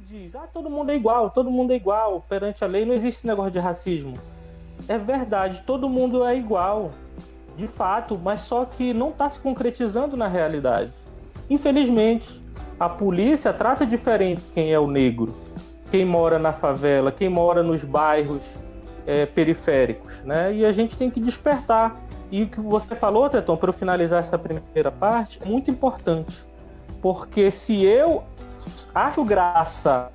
diz, todo mundo é igual perante a lei, não existe esse negócio de racismo. É verdade, todo mundo é igual, de fato, mas só que não está se concretizando na realidade. Infelizmente, a polícia trata diferente quem é o negro, quem mora na favela, quem mora nos bairros periféricos, né? E a gente tem que despertar. E o que você falou, Teton, para eu finalizar essa primeira parte, é muito importante. Porque se eu acho graça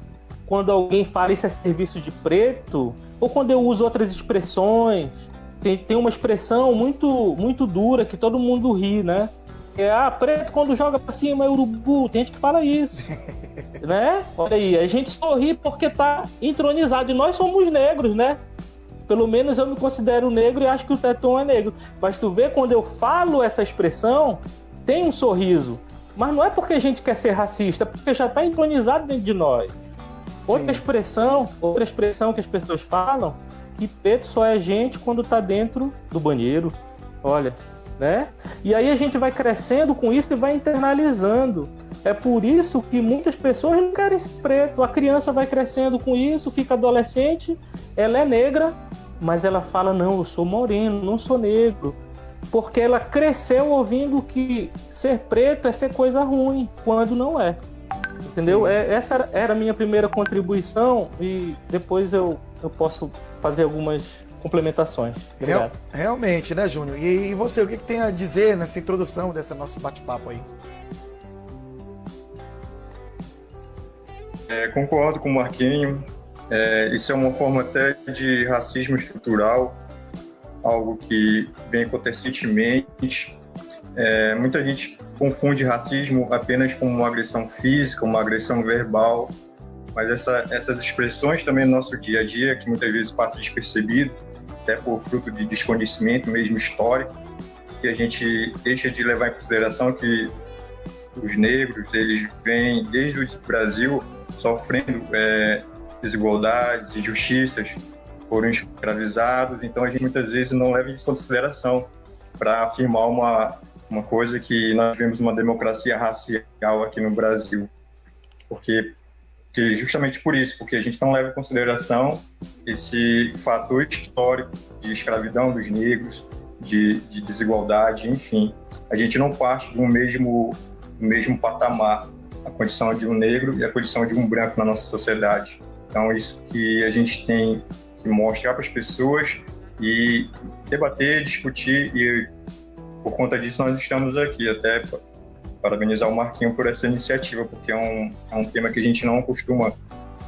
quando alguém fala isso é serviço de preto, ou quando eu uso outras expressões, tem uma expressão muito, muito dura que todo mundo ri, né? Preto quando joga pra cima é urubu, tem gente que fala isso, né? Olha aí, a gente sorri porque tá entronizado, e nós somos negros, né? Pelo menos eu me considero negro e acho que o Teton é negro. Mas tu vê, quando eu falo essa expressão, tem um sorriso. Mas não é porque a gente quer ser racista, é porque já está entronizado dentro de nós. Outra expressão que as pessoas falam, que preto só é gente quando está dentro do banheiro. Olha, né? E aí a gente vai crescendo com isso e vai internalizando. É por isso que muitas pessoas não querem ser preto. A criança vai crescendo com isso, fica adolescente, ela é negra, mas ela fala, não, eu sou moreno, não sou negro. Porque ela cresceu ouvindo que ser preto é ser coisa ruim, quando não é. Entendeu? Essa era a minha primeira contribuição, e depois eu posso fazer algumas complementações. Realmente, né, Júnior? E você, o que tem a dizer nessa introdução desse nosso bate-papo aí? Concordo com o Marquinho. Isso é uma forma até de racismo estrutural, algo que vem recentemente. Muita gente confunde racismo apenas com uma agressão física, uma agressão verbal, mas essas expressões também no nosso dia a dia, que muitas vezes passa despercebido, até por fruto de desconhecimento mesmo histórico, que a gente deixa de levar em consideração que os negros, eles vêm desde o Brasil sofrendo desigualdades, injustiças, foram escravizados, então a gente muitas vezes não leva isso em consideração para afirmar uma coisa, que nós vivemos uma democracia racial aqui no Brasil, porque justamente por isso, porque a gente não leva em consideração esse fator histórico de escravidão dos negros, de desigualdade, enfim. A gente não parte do mesmo patamar, a condição de um negro e a condição de um branco na nossa sociedade. Então, isso que a gente tem que mostrar para as pessoas e debater, discutir, e por conta disso nós estamos aqui. Até parabenizar o Marquinho por essa iniciativa, porque é um tema que a gente não costuma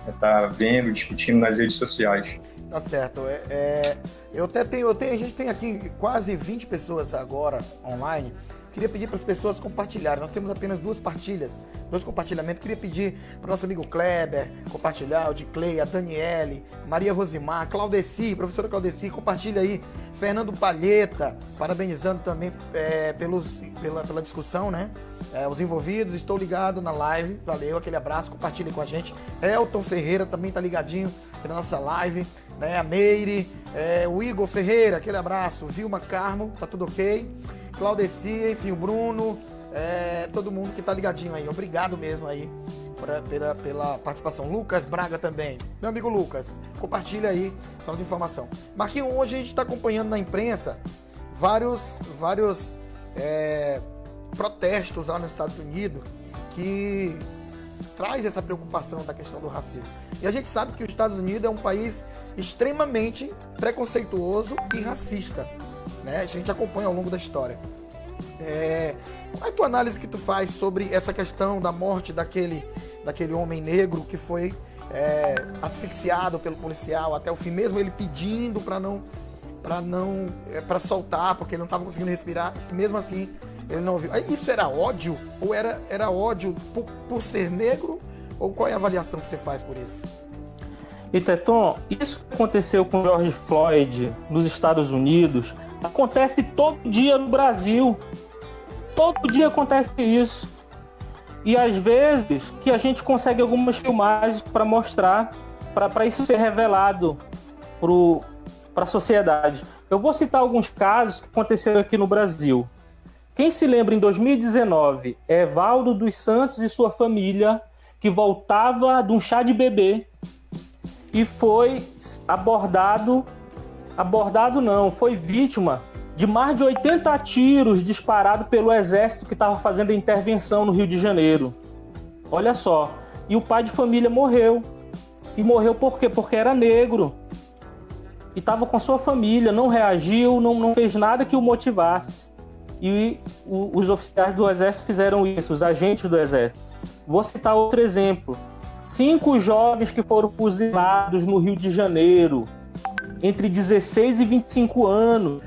estar vendo, discutindo nas redes sociais. Tá certo. A gente tem aqui quase 20 pessoas agora online. Queria pedir para as pessoas compartilharem. Nós temos apenas 2 compartilhamentos. Queria pedir para o nosso amigo Kleber compartilhar, o de Clay, a Daniele, Maria Rosimar, Claudeci, professora Claudeci, compartilha aí. Fernando Palheta, parabenizando também pela discussão, né? Os envolvidos, estou ligado na live, valeu, aquele abraço, compartilhe com a gente. Elton Ferreira também tá ligadinho na nossa live, né? A Meire, o Igor Ferreira, aquele abraço. Vilma Carmo, tá tudo ok? Claudeci, enfim, o Bruno, todo mundo que tá ligadinho aí. Obrigado mesmo aí pela participação. Lucas Braga também. Meu amigo Lucas, compartilha aí essa nossa informação. Marquinhos, hoje a gente está acompanhando na imprensa vários protestos lá nos Estados Unidos que traz essa preocupação da questão do racismo. E a gente sabe que os Estados Unidos é um país extremamente preconceituoso e racista, né? A gente acompanha ao longo da história. Qual é a tua análise que tu faz sobre essa questão da morte daquele homem negro que foi asfixiado pelo policial até o fim, mesmo ele pedindo para soltar, porque ele não estava conseguindo respirar, mesmo assim ele não ouviu. Isso era ódio? Ou era ódio por ser negro? Ou qual é a avaliação que você faz por isso? E Teton, isso que aconteceu com George Floyd nos Estados Unidos acontece todo dia no Brasil. Todo dia acontece isso. E às vezes que a gente consegue algumas filmagens para mostrar, para isso ser revelado para a sociedade. Eu vou citar alguns casos que aconteceram aqui no Brasil. Quem se lembra, em 2019, Evaldo dos Santos e sua família que voltava de um chá de bebê e foi foi vítima de mais de 80 tiros disparados pelo exército que estava fazendo a intervenção no Rio de Janeiro. Olha só. E o pai de família morreu. E morreu por quê? Porque era negro. E estava com a sua família, não reagiu, não fez nada que o motivasse. E os oficiais do exército fizeram isso, os agentes do exército. Vou citar outro exemplo. 5 jovens que foram fuzilados no Rio de Janeiro, entre 16 e 25 anos.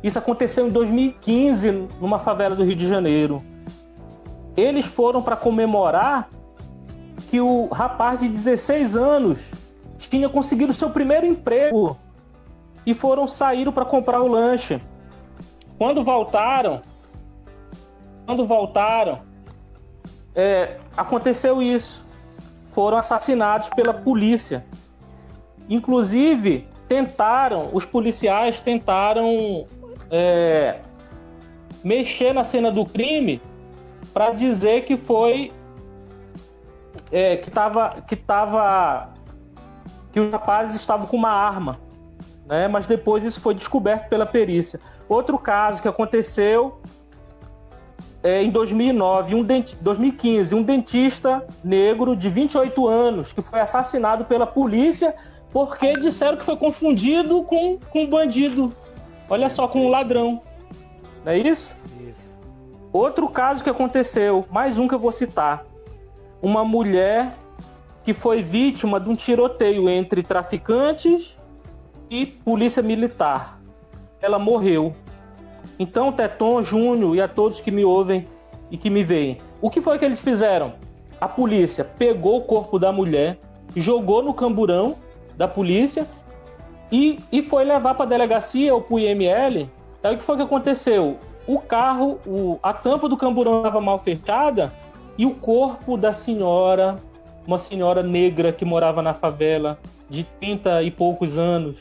Isso aconteceu em 2015, numa favela do Rio de Janeiro. Eles foram para comemorar que o rapaz de 16 anos tinha conseguido seu primeiro emprego e saíram para comprar o lanche. Quando voltaram, aconteceu isso. Foram assassinados pela polícia. Inclusive, os policiais tentaram mexer na cena do crime para dizer que foi que os rapazes estavam com uma arma, né? Mas depois isso foi descoberto pela perícia. Outro caso que aconteceu em 2015, um dentista negro de 28 anos que foi assassinado pela polícia porque disseram que foi confundido com um bandido. Olha só, com um ladrão. Não é isso? Isso. Outro caso que aconteceu, mais um que eu vou citar. Uma mulher que foi vítima de um tiroteio entre traficantes e polícia militar. Ela morreu. Então, Teton, Júnior e a todos que me ouvem e que me veem, o que foi que eles fizeram? A polícia pegou o corpo da mulher, jogou no camburão da polícia e foi levar para a delegacia ou para o IML. Aí o que foi que aconteceu? O carro, a tampa do camburão estava mal fechada e o corpo da senhora, uma senhora negra que morava na favela, de 30 e poucos anos,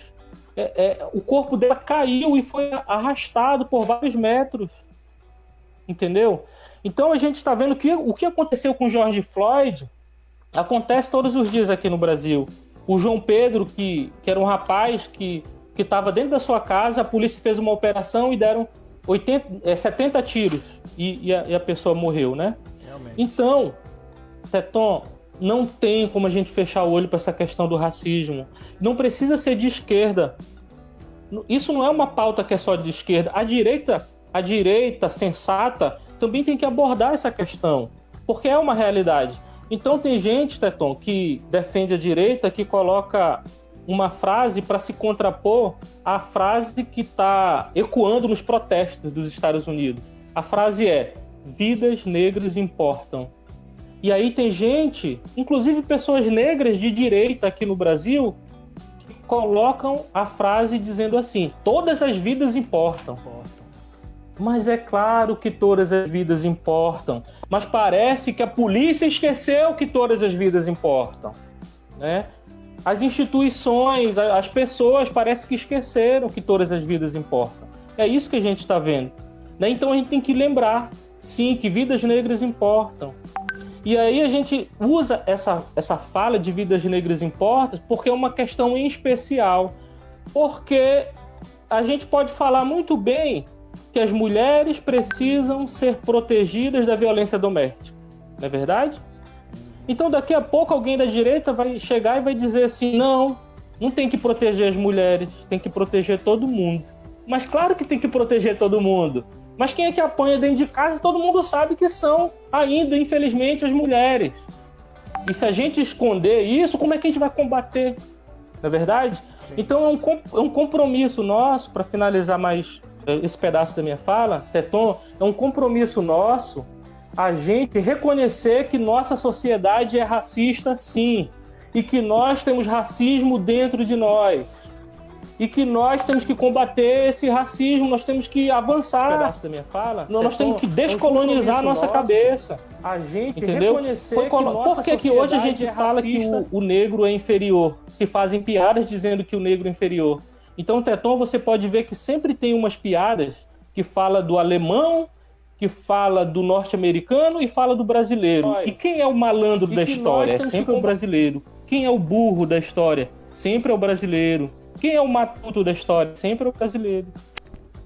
o corpo dela caiu e foi arrastado por vários metros. Entendeu? Então a gente está vendo que o que aconteceu com George Floyd acontece todos os dias aqui no Brasil. O João Pedro, que era um rapaz que estava dentro da sua casa, a polícia fez uma operação e deram 70 tiros e a pessoa morreu, né? Realmente. Então, Teton, não tem como a gente fechar o olho para essa questão do racismo. Não precisa ser de esquerda. Isso não é uma pauta que é só de esquerda. A direita sensata também tem que abordar essa questão, porque é uma realidade. Então tem gente, Teton, que defende a direita, que coloca uma frase para se contrapor à frase que está ecoando nos protestos dos Estados Unidos. A frase é: vidas negras importam. E aí tem gente, inclusive pessoas negras de direita aqui no Brasil, que colocam a frase dizendo assim: todas as vidas importam. Mas é claro que todas as vidas importam. Mas parece que a polícia esqueceu que todas as vidas importam, né? As instituições, as pessoas parece que esqueceram que todas as vidas importam. É isso que a gente está vendo, né? Então a gente tem que lembrar, sim, que vidas negras importam. E aí a gente usa essa fala de vidas negras importam porque é uma questão em especial. Porque a gente pode falar muito bem que as mulheres precisam ser protegidas da violência doméstica. Não é verdade? Então daqui a pouco alguém da direita vai chegar e vai dizer assim: não tem que proteger as mulheres, tem que proteger todo mundo. Mas claro que tem que proteger todo mundo. Mas quem é que apanha dentro de casa? Todo mundo sabe que são ainda, infelizmente, as mulheres. E se a gente esconder isso, como é que a gente vai combater? Não é verdade? Sim. Então é um compromisso nosso, para finalizar mais esse pedaço da minha fala, Teton, é um compromisso nosso a gente reconhecer que nossa sociedade é racista, sim, e que nós temos racismo dentro de nós, e que nós temos que combater esse racismo, nós temos que avançar. Esse pedaço da minha fala, nós temos que descolonizar a nossa cabeça. A gente reconhecer que nossa sociedade. Por que hoje a gente fala que o negro é inferior? Se fazem piadas dizendo que o negro é inferior. Então, Teton, você pode ver que sempre tem umas piadas que fala do alemão que fala do norte-americano e fala do brasileiro. E quem é o malandro da história? É sempre o brasileiro. Quem é o burro da história? Sempre é o brasileiro. Quem é o matuto da história? Sempre é o brasileiro.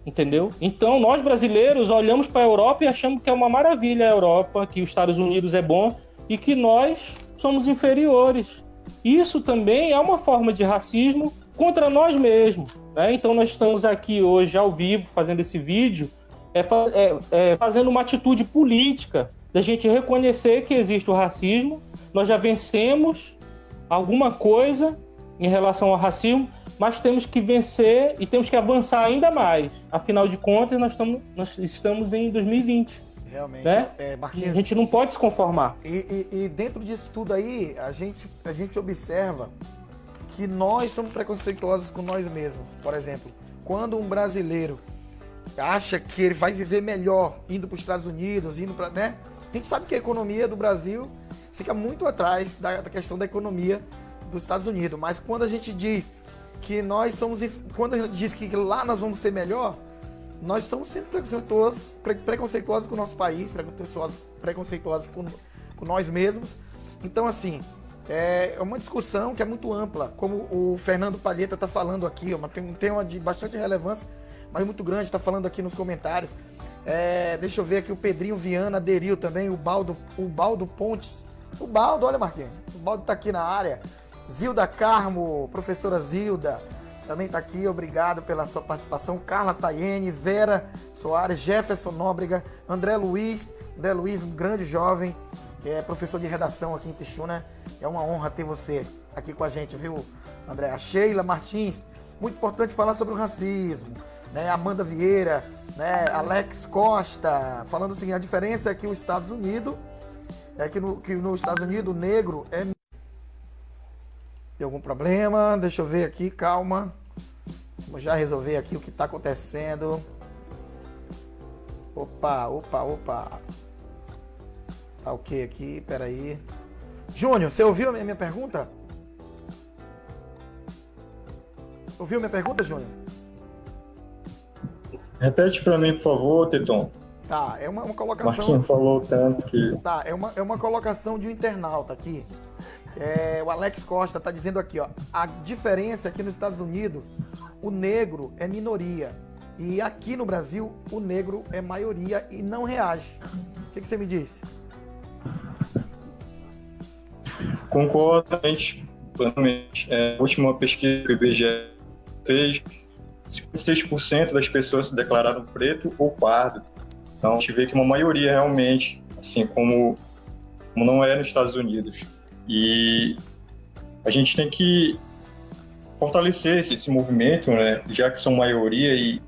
Entendeu? Então, nós brasileiros olhamos para a Europa e achamos que é uma maravilha a Europa, que os Estados Unidos é bom e que nós somos inferiores. Isso também é uma forma de racismo contra nós mesmos, né? Então, nós estamos aqui hoje ao vivo fazendo esse vídeo, fazendo uma atitude política da gente reconhecer que existe o racismo. Nós já vencemos alguma coisa em relação ao racismo, mas temos que vencer e temos que avançar ainda mais. Afinal de contas, nós estamos em 2020. Realmente, né? Marquinhos, a gente não pode se conformar. E dentro disso tudo aí, a gente observa que nós somos preconceituosos com nós mesmos. Por exemplo, quando um brasileiro acha que ele vai viver melhor indo para os Estados Unidos, né? A gente sabe que a economia do Brasil fica muito atrás da questão da economia dos Estados Unidos. Mas quando a gente diz que quando a gente diz que lá nós vamos ser melhor, nós estamos sendo preconceituosos com o nosso país, preconceituosos com nós mesmos. Então, assim, é uma discussão que é muito ampla, como o Fernando Palheta está falando aqui, tem um tema de bastante relevância, mas muito grande, está falando aqui nos comentários. Deixa eu ver aqui, o Pedrinho Viana aderiu também, o Baldo Pontes. O Baldo, olha, Marquinhos, o Baldo está aqui na área. Zilda Carmo, professora Zilda, também está aqui, obrigado pela sua participação. Carla Tayene, Vera Soares, Jefferson Nóbrega, André Luiz, um grande jovem, que é professor de redação aqui em Pixuna. É uma honra ter você aqui com a gente, viu, André? A Sheila Martins, muito importante falar sobre o racismo, né? Amanda Vieira, né? Alex Costa, falando o seguinte, a diferença é que os Estados Unidos, que nos Estados Unidos o negro é... Tem algum problema? Deixa eu ver aqui, calma. Vamos já resolver aqui o que está acontecendo. Opa. Tá ok aqui, peraí. Júnior, você ouviu a minha pergunta? Ouviu minha pergunta, Júnior? Repete para mim, por favor, Teton. Tá, é uma colocação... Marquinhos falou tanto que... Tá, é uma colocação de um internauta aqui. O Alex Costa está dizendo aqui, ó, a diferença é que nos Estados Unidos o negro é minoria e aqui no Brasil o negro é maioria e não reage. O que você me disse? Concordo plenamente. A última pesquisa que o IBGE fez, 56% das pessoas se declararam preto ou pardo. Então a gente vê que uma maioria realmente, assim como não é nos Estados Unidos. E a gente tem que fortalecer esse movimento, né? Já que são maioria e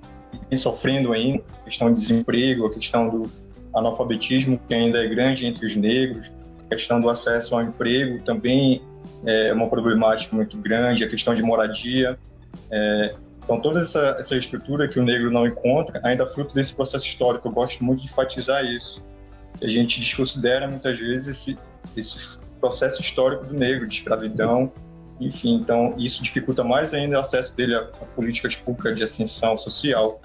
vem sofrendo ainda a questão do desemprego, a questão do analfabetismo, que ainda é grande entre os negros, a questão do acesso ao emprego também é uma problemática muito grande, a questão de moradia. Então, toda essa estrutura que o negro não encontra, ainda é fruto desse processo histórico. Eu gosto muito de enfatizar isso. A gente desconsidera, muitas vezes, esse processo histórico do negro, de escravidão, enfim. Então, isso dificulta mais ainda o acesso dele a políticas públicas de ascensão social.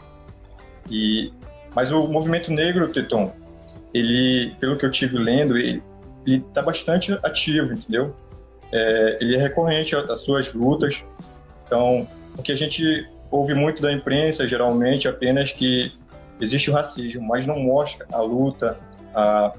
Mas o movimento negro, Teton, ele, pelo que eu tive lendo, ele está bastante ativo, entendeu? Ele é recorrente às suas lutas. Então, o que a gente ouve muito da imprensa, geralmente, apenas que existe o racismo, mas não mostra a luta, a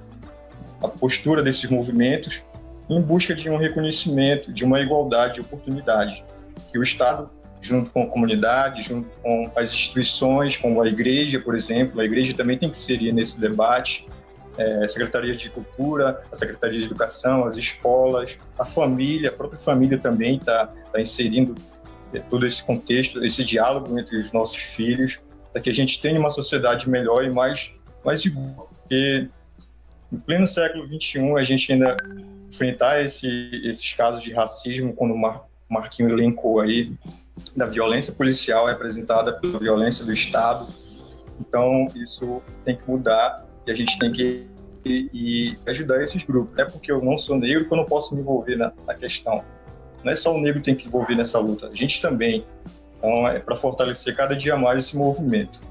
postura desses movimentos em busca de um reconhecimento, de uma igualdade de oportunidade, que o Estado, junto com a comunidade, junto com as instituições, como a igreja, por exemplo, a igreja também tem que inserir nesse debate, a Secretaria de Cultura, a Secretaria de Educação, as escolas, a família, a própria família também está inserindo todo esse contexto, esse diálogo entre os nossos filhos, para que a gente tenha uma sociedade melhor e mais igual. Porque no pleno século XXI, a gente ainda enfrentar esses casos de racismo, quando o Marquinhos elencou aí, da violência policial representada pela violência do Estado. Então, isso tem que mudar e a gente tem que ajudar esses grupos. É porque eu não sou negro que eu não posso me envolver na questão. Não é só o negro que tem que envolver nessa luta, a gente também. Então, é para fortalecer cada dia mais esse movimento.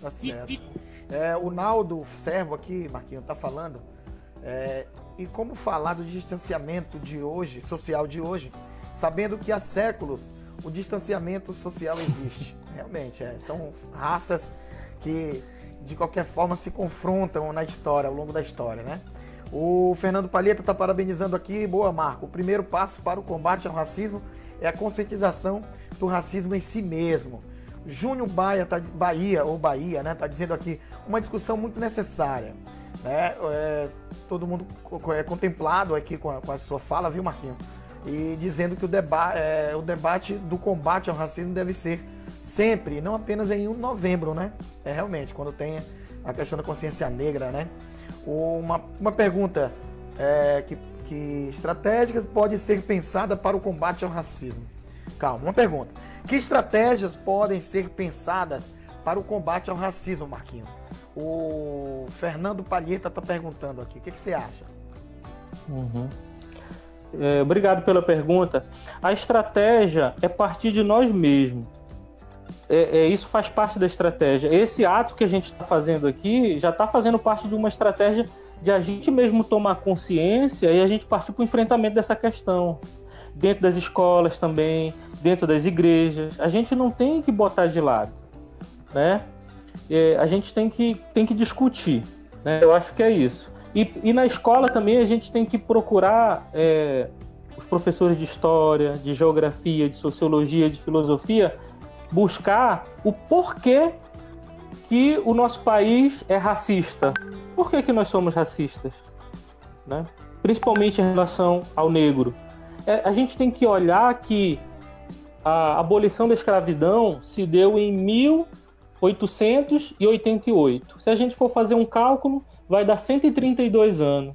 Tá certo. O Naldo Servo aqui, Marquinhos, está falando, e como falar do distanciamento de hoje, social de hoje, sabendo que há séculos o distanciamento social existe. Realmente, são raças que de qualquer forma se confrontam na história, ao longo da história, né? O Fernando Palheta está parabenizando aqui. Boa, Marco. O primeiro passo para o combate ao racismo é a conscientização do racismo em si mesmo. Júnior Bahia, né, tá dizendo aqui, uma discussão muito necessária, né? Todo mundo é contemplado aqui com a sua fala, viu, Marquinhos? E dizendo que o debate do combate ao racismo deve ser sempre, não apenas em 1 de novembro, né? Realmente, quando tem a questão da consciência negra, né? Uma pergunta que estratégia pode ser pensada para o combate ao racismo? Calma, uma pergunta. Que estratégias podem ser pensadas para o combate ao racismo, Marquinhos? O Fernando Palheta está perguntando aqui. O que você acha? Obrigado pela pergunta. A estratégia é partir de nós mesmos. Isso faz parte da estratégia. Esse ato que a gente está fazendo aqui já está fazendo parte de uma estratégia de a gente mesmo tomar consciência e a gente partir para o enfrentamento dessa questão. Dentro das escolas também, dentro das igrejas. A gente não tem que botar de lado, né? A gente tem que discutir, né? Eu acho que é isso. E na escola também a gente tem que procurar os professores de história, de geografia, de sociologia, de filosofia, buscar o porquê que o nosso país é racista. Por que nós somos racistas, né? Principalmente em relação ao negro. A gente tem que olhar que a abolição da escravidão se deu em 1888. Se a gente for fazer um cálculo, vai dar 132 anos.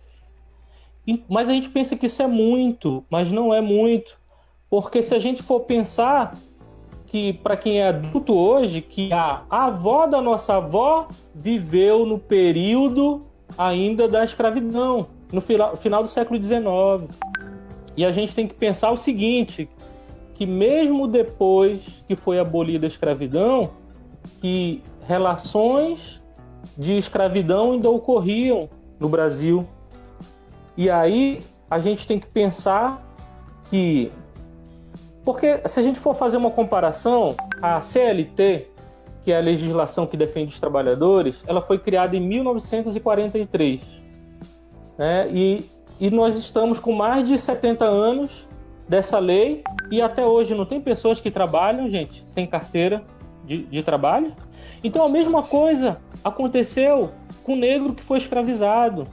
Mas a gente pensa que isso é muito, mas não é muito. Porque se a gente for pensar que, para quem é adulto hoje, que a avó da nossa avó viveu no período ainda da escravidão, no final do século XIX. E a gente tem que pensar o seguinte, que mesmo depois que foi abolida a escravidão, que relações de escravidão ainda ocorriam no Brasil. E aí a gente tem que pensar que... Porque se a gente for fazer uma comparação, a CLT, que é a legislação que defende os trabalhadores, ela foi criada em 1943. Né? E nós estamos com mais de 70 anos dessa lei e até hoje não tem pessoas que trabalham, gente, sem carteira de trabalho. Então a mesma coisa aconteceu com o negro que foi escravizado.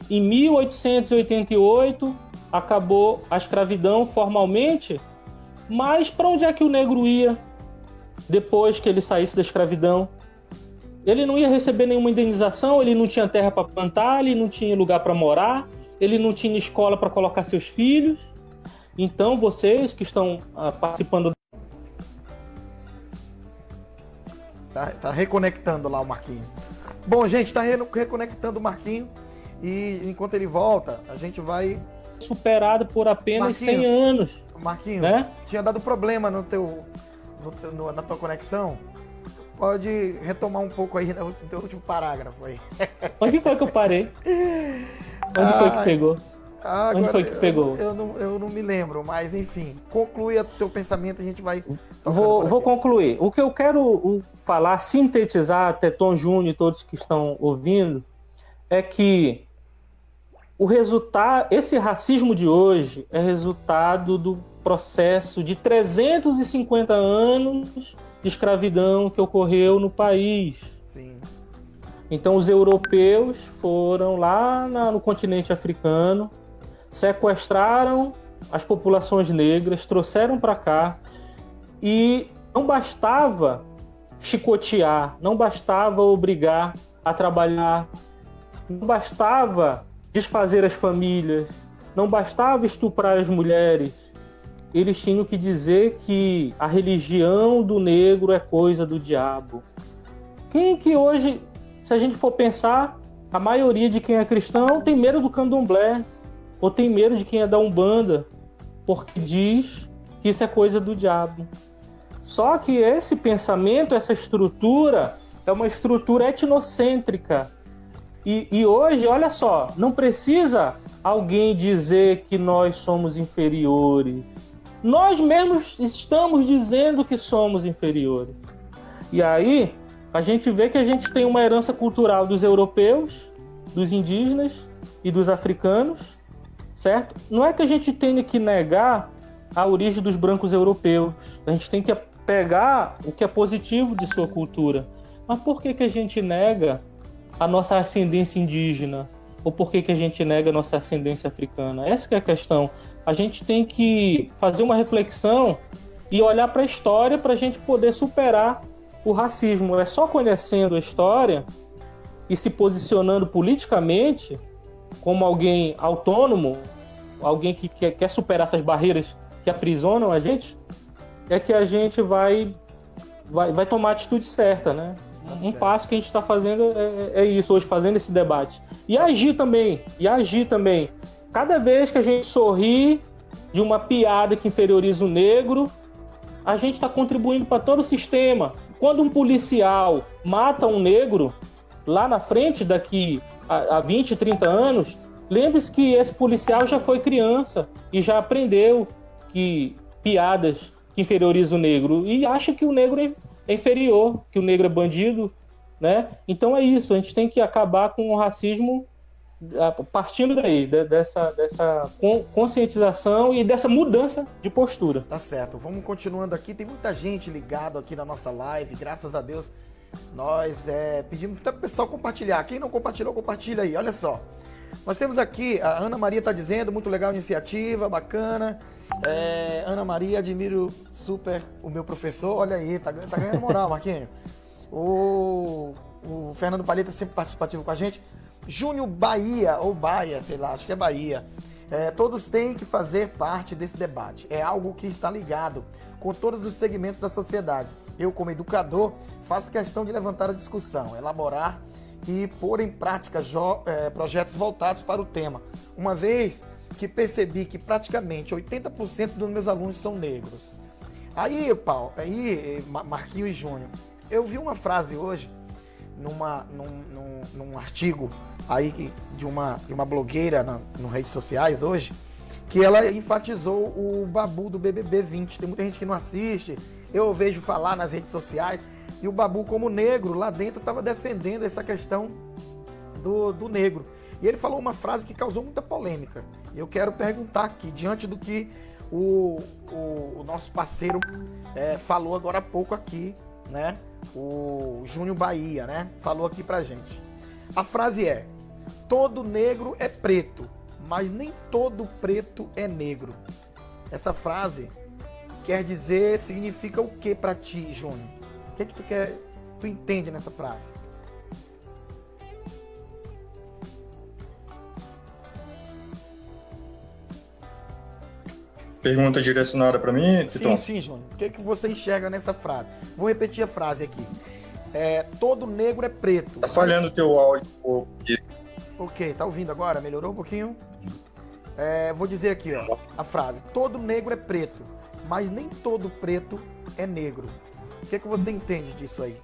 Em 1888 acabou a escravidão formalmente, mas para onde é que o negro ia depois que ele saísse da escravidão? Ele não ia receber nenhuma indenização, ele não tinha terra para plantar, ele não tinha lugar para morar, ele não tinha escola para colocar seus filhos. Então vocês que estão participando... Tá reconectando lá o Marquinho. Bom, gente, tá reconectando o Marquinho. E enquanto ele volta, a gente vai... Superado por apenas Marquinho, 100 anos. Marquinho, né? Tinha dado problema na tua conexão. Pode retomar um pouco aí no teu último parágrafo aí. Onde foi que eu parei? Onde foi que pegou? Onde foi que pegou? Eu não me lembro, mas enfim, conclui o teu pensamento, a gente vai... Vou concluir. O que eu quero falar, sintetizar, até Tom Júnior e todos que estão ouvindo, é que esse racismo de hoje é resultado do processo de 350 anos de escravidão que ocorreu no país. Sim. Então os europeus foram lá no continente africano, sequestraram as populações negras, trouxeram para cá e não bastava chicotear, não bastava obrigar a trabalhar, não bastava desfazer as famílias, não bastava estuprar as mulheres. Eles tinham que dizer que a religião do negro é coisa do diabo. Quem que hoje, se a gente for pensar, a maioria de quem é cristão tem medo do candomblé, ou tem medo de quem é da Umbanda, porque diz que isso é coisa do diabo. Só que esse pensamento, essa estrutura, é uma estrutura etnocêntrica. E hoje, olha só, não precisa alguém dizer que nós somos inferiores. Nós mesmos estamos dizendo que somos inferiores. E aí, a gente vê que a gente tem uma herança cultural dos europeus, dos indígenas e dos africanos, certo? Não é que a gente tenha que negar a origem dos brancos europeus. A gente tem que pegar o que é positivo de sua cultura. Mas por que a gente nega a nossa ascendência indígena? Ou por que a gente nega a nossa ascendência africana? Essa que é a questão. A gente tem que fazer uma reflexão e olhar para a história para a gente poder superar o racismo. É só conhecendo a história e se posicionando politicamente como alguém autônomo, alguém que quer superar essas barreiras que aprisionam a gente, é que a gente vai tomar a atitude certa, né? Um passo que a gente está fazendo é isso hoje, fazendo esse debate. E agir também. Cada vez que a gente sorri de uma piada que inferioriza o negro, a gente está contribuindo para todo o sistema. Quando um policial mata um negro, lá na frente, daqui a 20, 30 anos, lembre-se que esse policial já foi criança e já aprendeu que piadas que inferiorizam o negro e acha que o negro é inferior, que o negro é bandido, né? Então é isso, a gente tem que acabar com o racismo partindo daí, dessa conscientização e dessa mudança de postura. Tá certo, vamos continuando aqui, tem muita gente ligado aqui na nossa live, graças a Deus, nós pedimos para o pessoal compartilhar, quem não compartilhou, compartilha aí, olha só. Nós temos aqui, a Ana Maria está dizendo, muito legal a iniciativa, bacana. Ana Maria, admiro super o meu professor, olha aí, tá ganhando moral, Marquinhos. O Fernando Palheta sempre participativo com a gente. Júnior Bahia, ou Baia, sei lá, acho que é Bahia. Todos têm que fazer parte desse debate. É algo que está ligado com todos os segmentos da sociedade. Eu, como educador, faço questão de levantar a discussão, elaborar e pôr em prática projetos voltados para o tema. Uma vez que percebi que praticamente 80% dos meus alunos são negros. Aí, Paulo, Marquinhos e Júnior, eu vi uma frase hoje num artigo aí de uma blogueira nas redes sociais hoje, que ela enfatizou o Babu do BBB 20. Tem muita gente que não assiste, eu vejo falar nas redes sociais, e o Babu, como negro, lá dentro estava defendendo essa questão do negro. E ele falou uma frase que causou muita polêmica. Eu quero perguntar aqui, diante do que o nosso parceiro falou agora há pouco aqui, né? O Júnior Bahia, né? Falou aqui pra gente. A frase é: todo negro é preto, mas nem todo preto é negro. Essa frase quer dizer, significa o que pra ti, Júnior? O que tu entende nessa frase? Pergunta direcionada para mim, Titon? Sim, Júnior. O que você enxerga nessa frase? Vou repetir a frase aqui. Todo negro é preto. Tá falhando o teu áudio um pouco. Ok, tá ouvindo agora? Melhorou um pouquinho? Vou dizer aqui, ó, a frase. Todo negro é preto, mas nem todo preto é negro. O que você entende disso aí?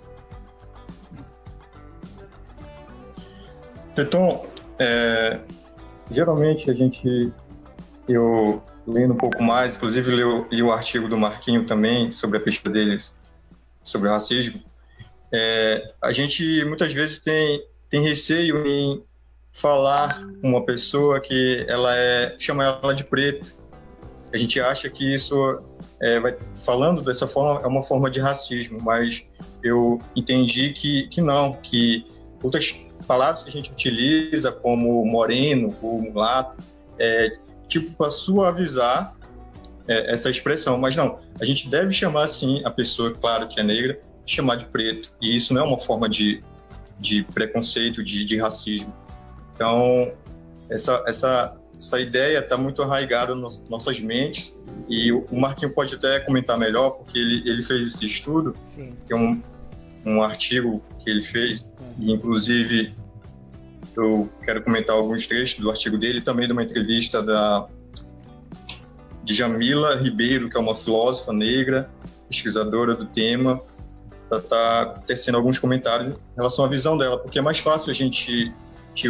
Titon, geralmente eu lendo um pouco mais, inclusive li o artigo do Marquinho também, sobre a pesquisa deles, sobre o racismo, a gente muitas vezes tem receio em falar com uma pessoa que chama ela de preto. A gente acha que isso, falando dessa forma, é uma forma de racismo, mas eu entendi que não, que outras palavras que a gente utiliza, como moreno ou mulato, para suavizar essa expressão, mas não, a gente deve chamar assim a pessoa, claro que é negra, chamar de preto, e isso não é uma forma de preconceito, de racismo. Então, essa ideia está muito arraigada nas nossas mentes, e o Marquinho pode até comentar melhor, porque ele fez esse estudo. Sim. Que é um artigo que ele fez, e inclusive eu quero comentar alguns trechos do artigo dele, também de uma entrevista de Jamila Ribeiro, que é uma filósofa negra, pesquisadora do tema. para estar tecendo alguns comentários em relação à visão dela, porque é mais fácil a gente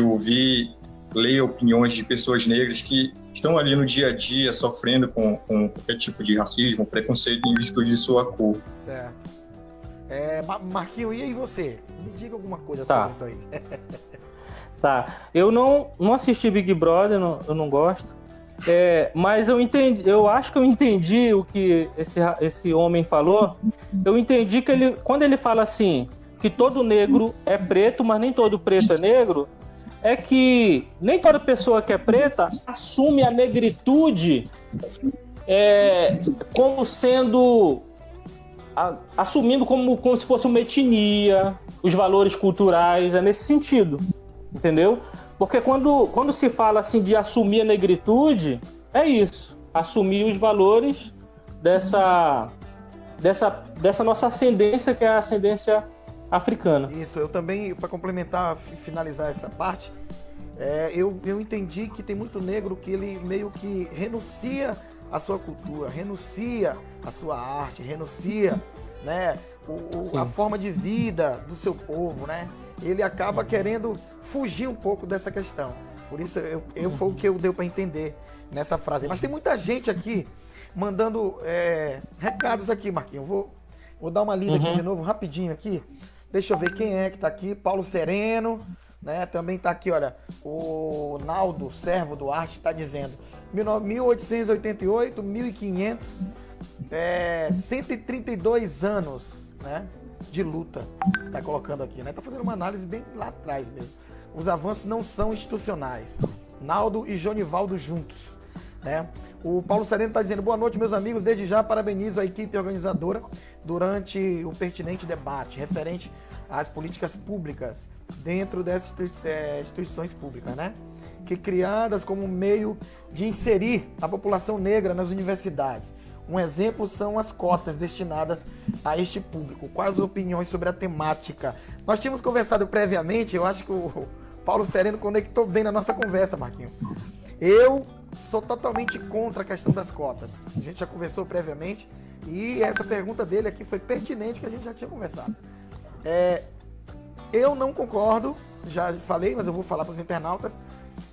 ouvir, ler opiniões de pessoas negras que estão ali no dia a dia sofrendo com qualquer tipo de racismo, preconceito em virtude de sua cor. Certo. Marquinhos, e aí você? Me diga alguma coisa sobre isso aí. Tá. Eu não assisti Big Brother, eu não gosto. Mas eu acho que eu entendi o que esse homem falou. Eu entendi que quando ele fala assim, que todo negro é preto, mas nem todo preto é negro, é que nem toda pessoa que é preta assume a negritude como sendo... assumindo como se fosse uma etnia, os valores culturais, é nesse sentido, entendeu? Porque quando se fala assim de assumir a negritude, é isso, assumir os valores dessa nossa ascendência, que é a ascendência africana. Isso, eu também, para complementar e finalizar essa parte, eu entendi que tem muito negro que ele meio que renuncia a sua cultura, renuncia a sua arte, renuncia, né, a forma de vida do seu povo, né? Ele acaba querendo fugir um pouco dessa questão. Por isso, foi o que eu deu para entender nessa frase. Mas tem muita gente aqui mandando recados aqui, Marquinhos. Vou dar uma lida aqui de novo, rapidinho aqui. Deixa eu ver quem é que tá aqui. Paulo Sereno, né? Também tá aqui, olha, o Naldo Servo Duarte está dizendo 1888, 1500, 132 anos, né, de luta, tá colocando aqui, né? Tá fazendo uma análise bem lá atrás mesmo. Os avanços não são institucionais. Naldo e Jonivaldo juntos, né? O Paulo Sereno está dizendo: boa noite, meus amigos. Desde já parabenizo a equipe organizadora durante o pertinente debate referente às políticas públicas dentro dessas instituições públicas, né? Que criadas como meio de inserir a população negra nas universidades. Um exemplo são as cotas destinadas a este público. Quais as opiniões sobre a temática? Nós tínhamos conversado previamente, eu acho que o Paulo Sereno conectou bem na nossa conversa, Marquinhos. Eu sou totalmente contra a questão das cotas. A gente já conversou previamente e essa pergunta dele aqui foi pertinente, que a gente já tinha conversado. Eu não concordo, já falei, mas eu vou falar para os internautas,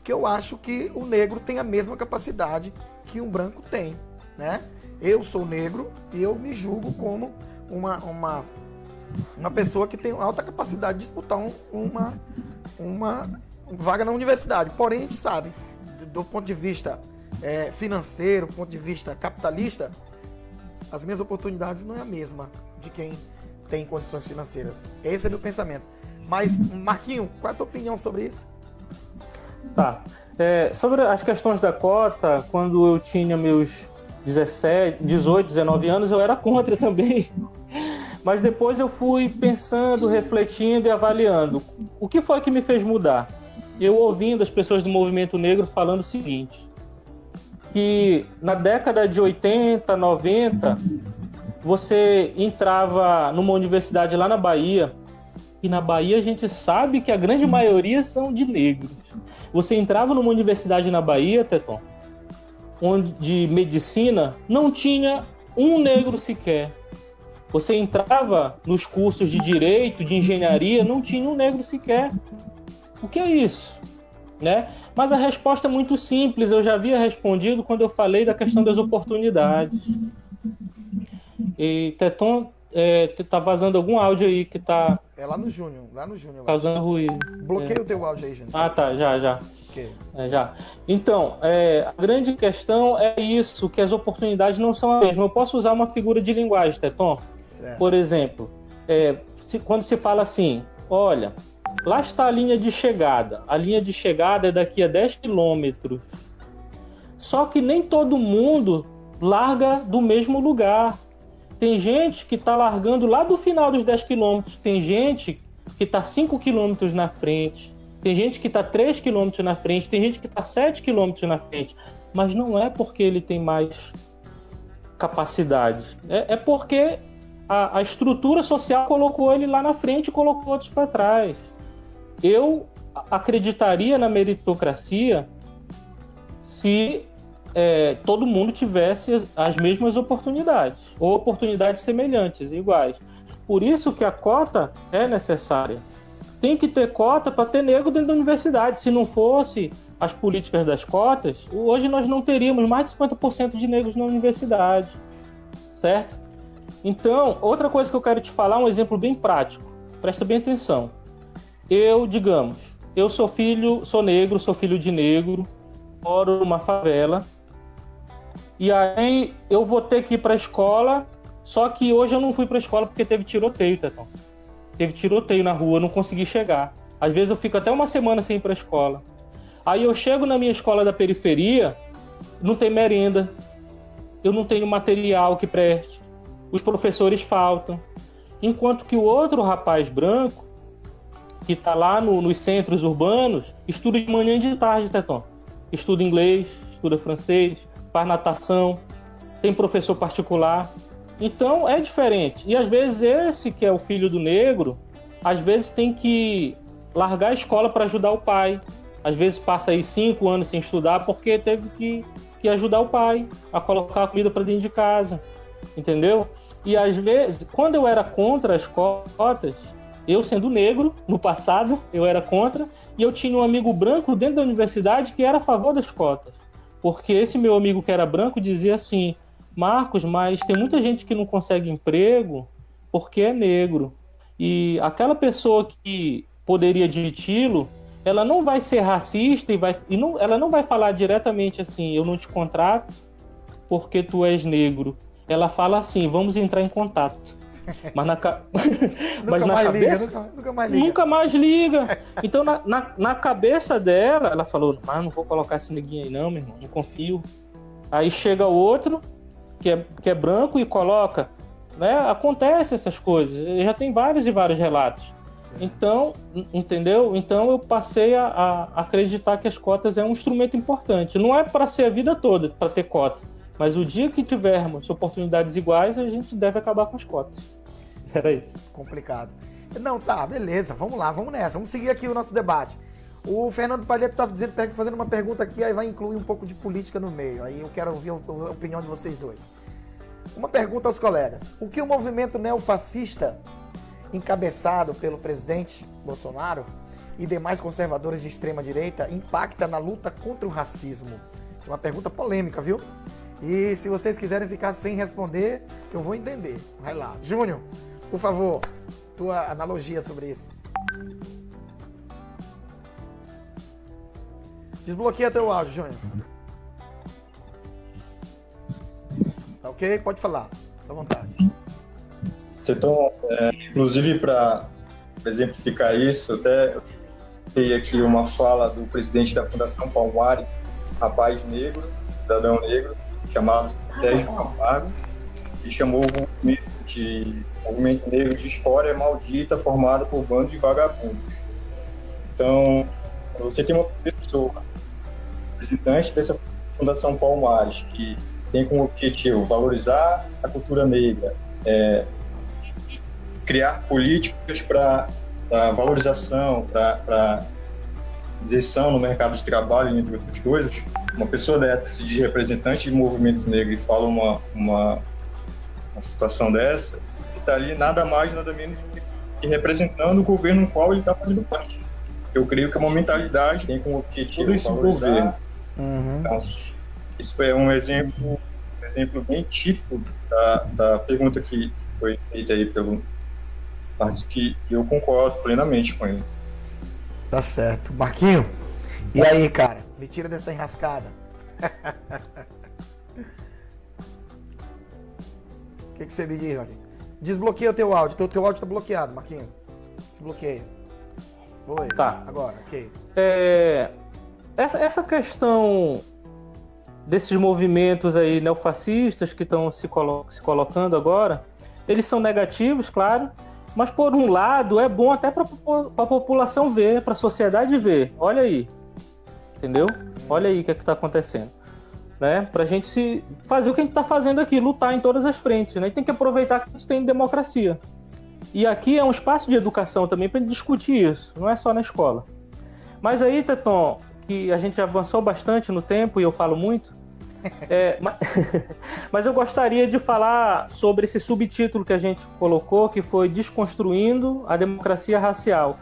que eu acho que o negro tem a mesma capacidade que um branco tem, né? Eu sou negro e eu me julgo como uma pessoa que tem alta capacidade de disputar uma vaga na universidade. Porém, a gente sabe, do ponto de vista financeiro, do ponto de vista capitalista, as minhas oportunidades não é a mesma de quem tem condições financeiras. Esse é meu pensamento. Mas, Marquinhos, qual é a tua opinião sobre isso? Tá. Sobre as questões da cota, quando eu tinha meus 18, 19 anos, eu era contra também. Mas depois eu fui pensando, refletindo e avaliando. O que foi que me fez mudar? Eu ouvindo as pessoas do movimento negro falando o seguinte, que na década de 80, 90, você entrava numa universidade lá na Bahia, e na Bahia a gente sabe que a grande maioria são de negros. Você entrava numa universidade na Bahia, Teton, onde de medicina não tinha um negro sequer. Você entrava nos cursos de direito, de engenharia, não tinha um negro sequer. O que é isso? Né? Mas a resposta é muito simples, eu já havia respondido quando eu falei da questão das oportunidades. E Teton, tá vazando algum áudio aí que tá... lá no Júnior. Causando ruído. Bloqueia o teu áudio aí, Júnior. Ah, tá, já. Okay. Já. Então, a grande questão é isso, que as oportunidades não são as mesmas. Eu posso usar uma figura de linguagem, Teton? Certo. Por exemplo, quando se fala assim, olha, lá está a linha de chegada. A linha de chegada é daqui a 10 quilômetros. Só que nem todo mundo larga do mesmo lugar. Tem gente que está largando lá do final dos 10 quilômetros. Tem gente que está 5 quilômetros na frente. Tem gente que está 3 quilômetros na frente. Tem gente que está 7 quilômetros na frente. Mas não é porque ele tem mais capacidade. É porque a estrutura social colocou ele lá na frente e colocou outros para trás. Eu acreditaria na meritocracia se todo mundo tivesse as mesmas oportunidades, ou oportunidades semelhantes, iguais. Por isso que a cota é necessária. Tem que ter cota para ter negro dentro da universidade. Se não fosse as políticas das cotas, hoje nós não teríamos mais de 50% de negros na universidade, certo? Então, outra coisa que eu quero te falar, um exemplo bem prático. Presta bem atenção. Eu sou negro, sou filho de negro, moro numa favela, e aí eu vou ter que ir para a escola, só que hoje eu não fui para a escola porque teve tiroteio, Tetão. Teve tiroteio na rua, eu não consegui chegar. Às vezes eu fico até uma semana sem ir para a escola. Aí eu chego na minha escola da periferia, não tem merenda, eu não tenho material que preste, os professores faltam. Enquanto que o outro rapaz branco, que está lá nos centros urbanos, estuda de manhã e de tarde, Tetão. Estuda inglês, estuda francês, faz natação, tem professor particular. Então é diferente. E às vezes esse que é o filho do negro, às vezes tem que largar a escola para ajudar o pai. Às vezes passa aí 5 anos sem estudar porque teve que ajudar o pai a colocar a comida para dentro de casa. Entendeu? E às vezes, quando eu era contra as cotas, eu sendo negro, no passado, eu era contra, e eu tinha um amigo branco dentro da universidade que era a favor das cotas. Porque esse meu amigo que era branco dizia assim: Marcos, mas tem muita gente que não consegue emprego porque é negro. E aquela pessoa que poderia admiti-lo, ela não vai ser racista ela não vai falar diretamente assim: eu não te contrato porque tu és negro. Ela fala assim: vamos entrar em contato. Mas na cabeça... Nunca mais liga. Então, na cabeça dela, ela falou: mas não vou colocar esse neguinho aí não, meu irmão, não confio. Aí chega o outro, que é branco, e coloca, né? Acontece essas coisas. Já tem vários e vários relatos. Então, entendeu? Então eu passei a acreditar que as cotas é um instrumento importante. Não é para ser a vida toda, para ter cota. Mas o dia que tivermos oportunidades iguais, a gente deve acabar com as cotas. Era isso. Complicado. Não, tá, beleza. Vamos lá, vamos nessa. Vamos seguir aqui o nosso debate. O Fernando Palhetto estava fazendo uma pergunta aqui, aí vai incluir um pouco de política no meio. Aí eu quero ouvir a opinião de vocês dois. Uma pergunta aos colegas. O que o movimento neofascista, encabeçado pelo presidente Bolsonaro e demais conservadores de extrema direita, impacta na luta contra o racismo? Isso é uma pergunta polêmica, viu? E se vocês quiserem ficar sem responder, eu vou entender. Vai lá. Júnior, por favor, tua analogia sobre isso. Desbloqueia teu áudio, Júnior. Tá ok? Pode falar. Fica à vontade. Então, inclusive, para exemplificar isso, até tem aqui uma fala do presidente da Fundação Palmares, rapaz negro, cidadão negro, chamado Sérgio Camargo, e chamou o movimento negro de escória maldita formado por bandos de vagabundos. Então, você tem uma pessoa, representante dessa Fundação Palmares, que tem como objetivo valorizar a cultura negra, criar políticas para valorização, para inserção no mercado de trabalho, entre outras coisas. Uma pessoa dessa que se diz representante de movimento negro e fala uma situação dessa, ele está ali nada mais, nada menos que representando o governo no qual ele está fazendo parte. Eu creio que é uma mentalidade tem como objetivo todo esse governo. Uhum. Então, isso é um exemplo bem típico da pergunta que foi feita aí pelo parte que eu concordo plenamente com ele. Tá certo. Marquinho, e aí, cara? Me tira dessa enrascada. O que você me diz, Marquinho? Desbloqueia o teu áudio. Teu áudio tá bloqueado, Marquinho. Desbloqueia. Oi. Tá. Agora, ok. Essa questão desses movimentos aí neofascistas que estão se colocando agora, eles são negativos, claro, mas por um lado é bom até para a população ver, para a sociedade ver. Olha aí, entendeu? Olha aí o que está acontecendo, né? Para a gente fazer o que a gente está fazendo aqui, lutar em todas as frentes, né? E tem que aproveitar que a gente tem democracia. E aqui é um espaço de educação também para discutir isso, não é só na escola. Mas aí, Teton, que a gente avançou bastante no tempo e eu falo muito, Mas eu gostaria de falar sobre esse subtítulo que a gente colocou, que foi Desconstruindo a Democracia Racial.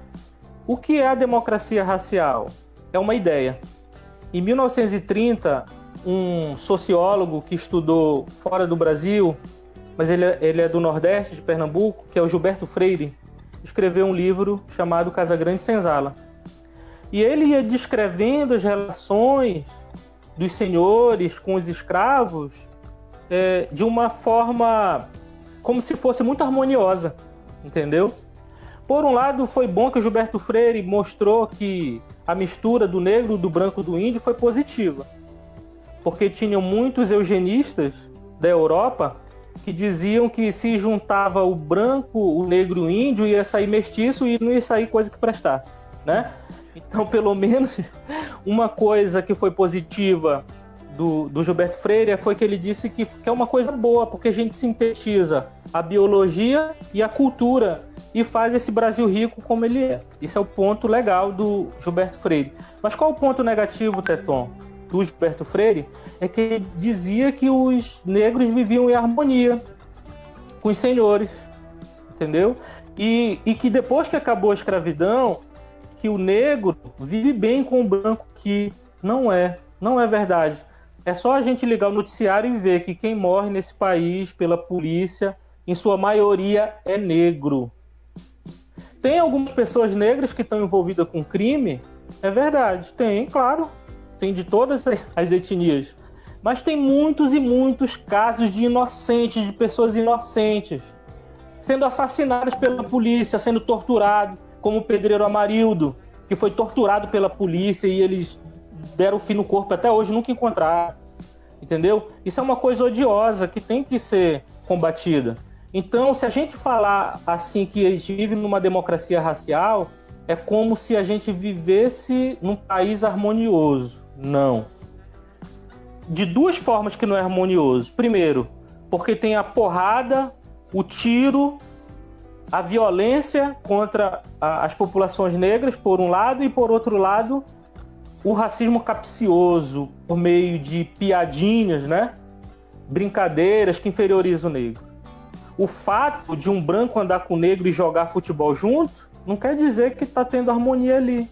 O que é a democracia racial? É uma ideia. Em 1930, um sociólogo que estudou fora do Brasil, mas ele é do Nordeste, de Pernambuco, que é o Gilberto Freire, escreveu um livro chamado Casagrande Senzala. E ele ia descrevendo as relações dos senhores com os escravos de uma forma como se fosse muito harmoniosa, entendeu? Por um lado, foi bom que o Gilberto Freire mostrou que a mistura do negro, do branco, do índio foi positiva, porque tinham muitos eugenistas da Europa que diziam que se juntava o branco, o negro e o índio, ia sair mestiço e não ia sair coisa que prestasse, né? Então, pelo menos, uma coisa que foi positiva do Gilberto Freire foi que ele disse que é uma coisa boa, porque a gente sintetiza a biologia e a cultura e faz esse Brasil rico como ele é. Isso é o ponto legal do Gilberto Freire. Mas qual o ponto negativo, Teton, do Gilberto Freire? É que ele dizia que os negros viviam em harmonia com os senhores, entendeu? E que depois que acabou a escravidão, que o negro vive bem com o branco, que não é verdade. É só a gente ligar o noticiário e ver que quem morre nesse país pela polícia, em sua maioria, é negro. Tem algumas pessoas negras que estão envolvidas com crime? É verdade, tem, claro. Tem de todas as etnias. Mas tem muitos e muitos casos de inocentes, de pessoas inocentes, sendo assassinadas pela polícia, sendo torturados, como o pedreiro Amarildo, que foi torturado pela polícia e eles deram fim no corpo, até hoje nunca encontraram, entendeu? Isso é uma coisa odiosa que tem que ser combatida. Então, se a gente falar assim que a gente vive numa democracia racial, é como se a gente vivesse num país harmonioso. Não. De duas formas que não é harmonioso. Primeiro, porque tem a porrada, o tiro, a violência contra as populações negras, por um lado, e por outro lado, o racismo capcioso, por meio de piadinhas, né? Brincadeiras que inferiorizam o negro. O fato de um branco andar com o negro e jogar futebol junto, não quer dizer que está tendo harmonia ali.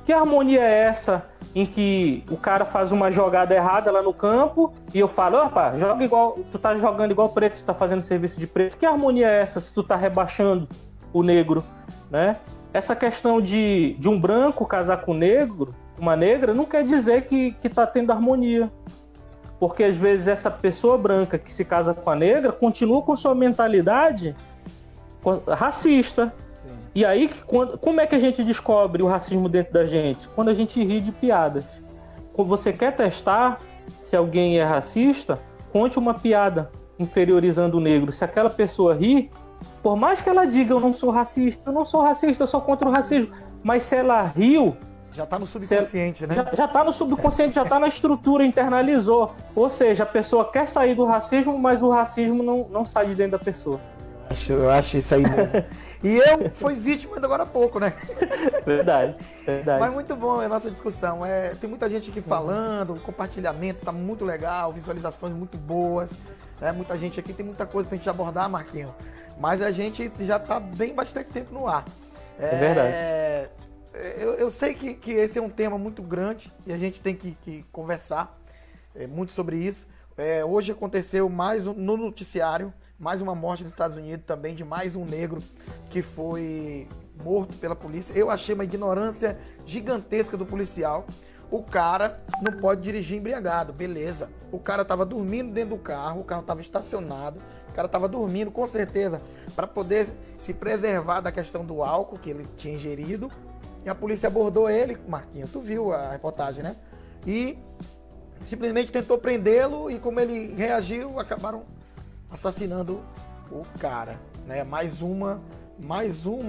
Que harmonia é essa em que o cara faz uma jogada errada lá no campo e eu falo, opa, joga igual, tu tá jogando igual preto, tu tá fazendo serviço de preto. Que harmonia é essa se tu tá rebaixando o negro, né? Essa questão de um branco casar com um negro, uma negra, não quer dizer que tá tendo harmonia. Porque às vezes essa pessoa branca que se casa com a negra continua com sua mentalidade racista. Sim. E aí, como é que a gente descobre o racismo dentro da gente? Quando a gente ri de piadas. Quando você quer testar se alguém é racista, conte uma piada inferiorizando o negro. Se aquela pessoa ri, por mais que ela diga eu não sou racista, eu sou contra o racismo, mas se ela riu, já tá no subconsciente, né? Já tá no subconsciente, já tá na estrutura, internalizou. Ou seja, a pessoa quer sair do racismo, mas o racismo não sai de dentro da pessoa. Eu acho isso aí mesmo. E eu fui vítima ainda agora há pouco, né? Verdade. Mas muito bom a nossa discussão. Tem muita gente aqui falando, o compartilhamento tá muito legal, visualizações muito boas. Né? Muita gente aqui, tem muita coisa pra gente abordar, Marquinhos. Mas a gente já tá bem bastante tempo no ar. É verdade. Eu sei que esse é um tema muito grande e a gente tem que conversar muito sobre isso. Hoje aconteceu no noticiário, mais uma morte nos Estados Unidos também de mais um negro que foi morto pela polícia. Eu achei uma ignorância gigantesca do policial. O cara não pode dirigir embriagado, beleza. O cara estava dormindo dentro do carro, o carro estava estacionado, o cara estava dormindo com certeza para poder se preservar da questão do álcool que ele tinha ingerido. E a polícia abordou ele, Marquinhos, tu viu a reportagem, né? E simplesmente tentou prendê-lo e como ele reagiu, acabaram assassinando o cara, né? Mais uma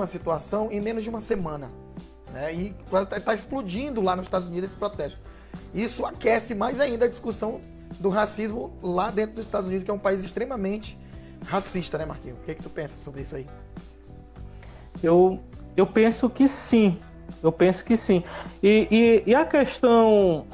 situação em menos de uma semana, né? E tá explodindo lá nos Estados Unidos esse protesto. Isso aquece mais ainda a discussão do racismo lá dentro dos Estados Unidos, que é um país extremamente racista, né, Marquinhos? O que tu pensa sobre isso aí? Eu penso que sim. Eu penso que sim. E a questão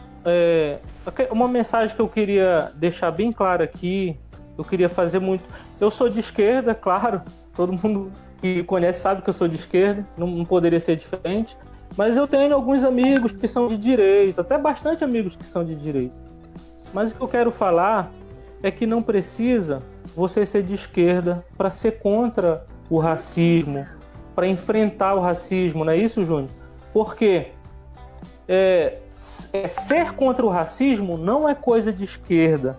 Uma mensagem que eu queria deixar bem clara aqui, eu queria fazer muito. Eu sou de esquerda, claro, todo mundo que conhece sabe que eu sou de esquerda, não poderia ser diferente. Mas eu tenho alguns amigos que são de direita, até bastante amigos que são de direita. Mas o que eu quero falar é que não precisa você ser de esquerda para ser contra o racismo, para enfrentar o racismo, não é isso, Júnior? Porque ser contra o racismo não é coisa de esquerda.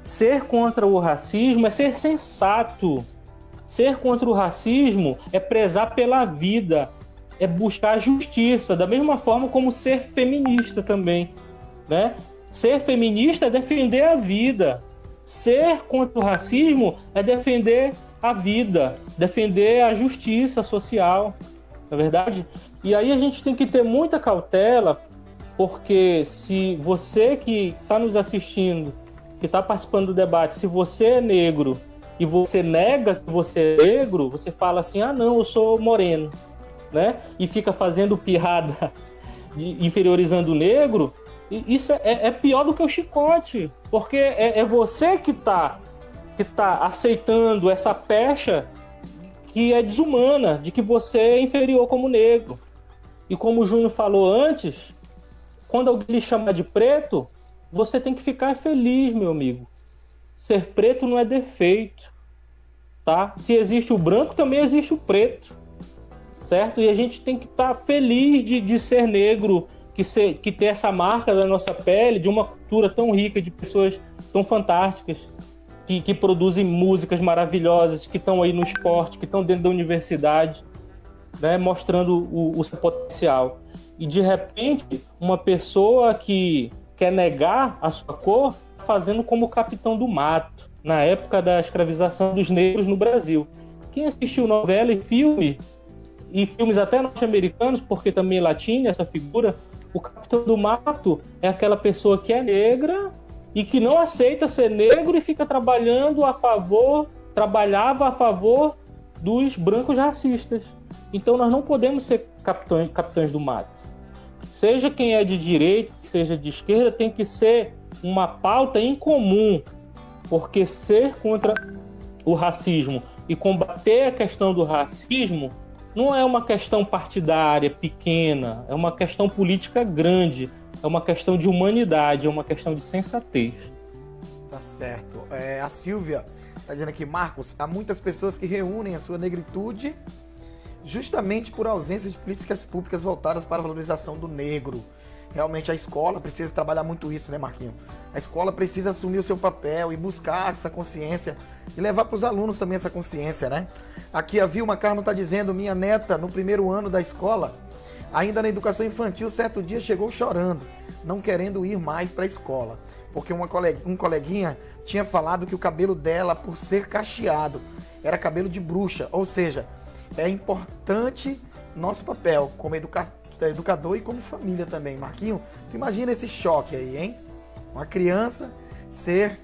Ser contra o racismo é ser sensato. Ser contra o racismo é prezar pela vida, é buscar a justiça, da mesma forma como ser feminista também, né? Ser feminista é defender a vida. Ser contra o racismo é defender a vida, defender a justiça social, não é verdade? E aí a gente tem que ter muita cautela, porque se você que está nos assistindo, que está participando do debate, se você é negro e você nega que você é negro, você fala assim, ah não, eu sou moreno, né? E fica fazendo piada, inferiorizando o negro, e isso é pior do que o chicote, porque é você que tá aceitando essa pecha que é desumana, de que você é inferior como negro. E como o Júnior falou antes, quando alguém lhe chama de preto, você tem que ficar feliz, meu amigo. Ser preto não é defeito, tá? Se existe o branco, também existe o preto, certo? E a gente tem que estar feliz de ser negro, que ter essa marca da nossa pele, de uma cultura tão rica, de pessoas tão fantásticas, que produzem músicas maravilhosas, que estão aí no esporte, que estão dentro da universidade, né, mostrando o seu potencial. E, de repente, uma pessoa que quer negar a sua cor, fazendo como o Capitão do Mato, na época da escravização dos negros no Brasil. Quem assistiu novela e filmes até norte-americanos, porque também é latina essa figura, o Capitão do Mato é aquela pessoa que é negra e que não aceita ser negro e fica trabalhava a favor dos brancos racistas. Então nós não podemos ser capitães do mato. Seja quem é de direita, seja de esquerda, tem que ser uma pauta em comum, porque ser contra o racismo e combater a questão do racismo não é uma questão partidária pequena, é uma questão política grande, é uma questão de humanidade, é uma questão de sensatez. Tá certo. A Silvia está dizendo aqui, Marcos, há muitas pessoas que reúnem a sua negritude justamente por ausência de políticas públicas voltadas para a valorização do negro. Realmente a escola precisa trabalhar muito isso, né, Marquinhos? A escola precisa assumir o seu papel e buscar essa consciência e levar para os alunos também essa consciência, né? Aqui a Vilma Carmo está dizendo, minha neta, no primeiro ano da escola, ainda na educação infantil, certo dia chegou chorando, não querendo ir mais para a escola, porque um coleguinha tinha falado que o cabelo dela, por ser cacheado, era cabelo de bruxa, ou seja, é importante nosso papel como educador e como família também. Marquinho, tu imagina esse choque aí, hein? Uma criança ser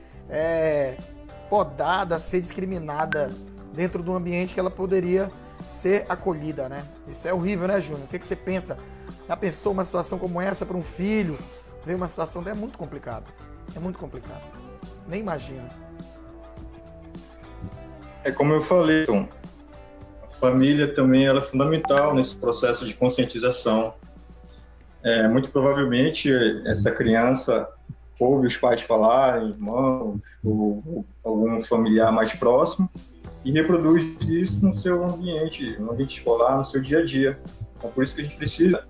podada, ser discriminada dentro de um ambiente que ela poderia ser acolhida, né? Isso é horrível, né, Júnior? O que você pensa? Já pensou uma situação como essa para um filho? Ver uma situação dessa é muito complicado. É muito complicado. Nem imagino. É como eu falei, Tom. A família também ela é fundamental nesse processo de conscientização. Muito provavelmente essa criança ouve os pais falarem, irmãos, ou algum familiar mais próximo, e reproduz isso no seu ambiente, no ambiente escolar, no seu dia a dia. Então, por isso que a gente precisa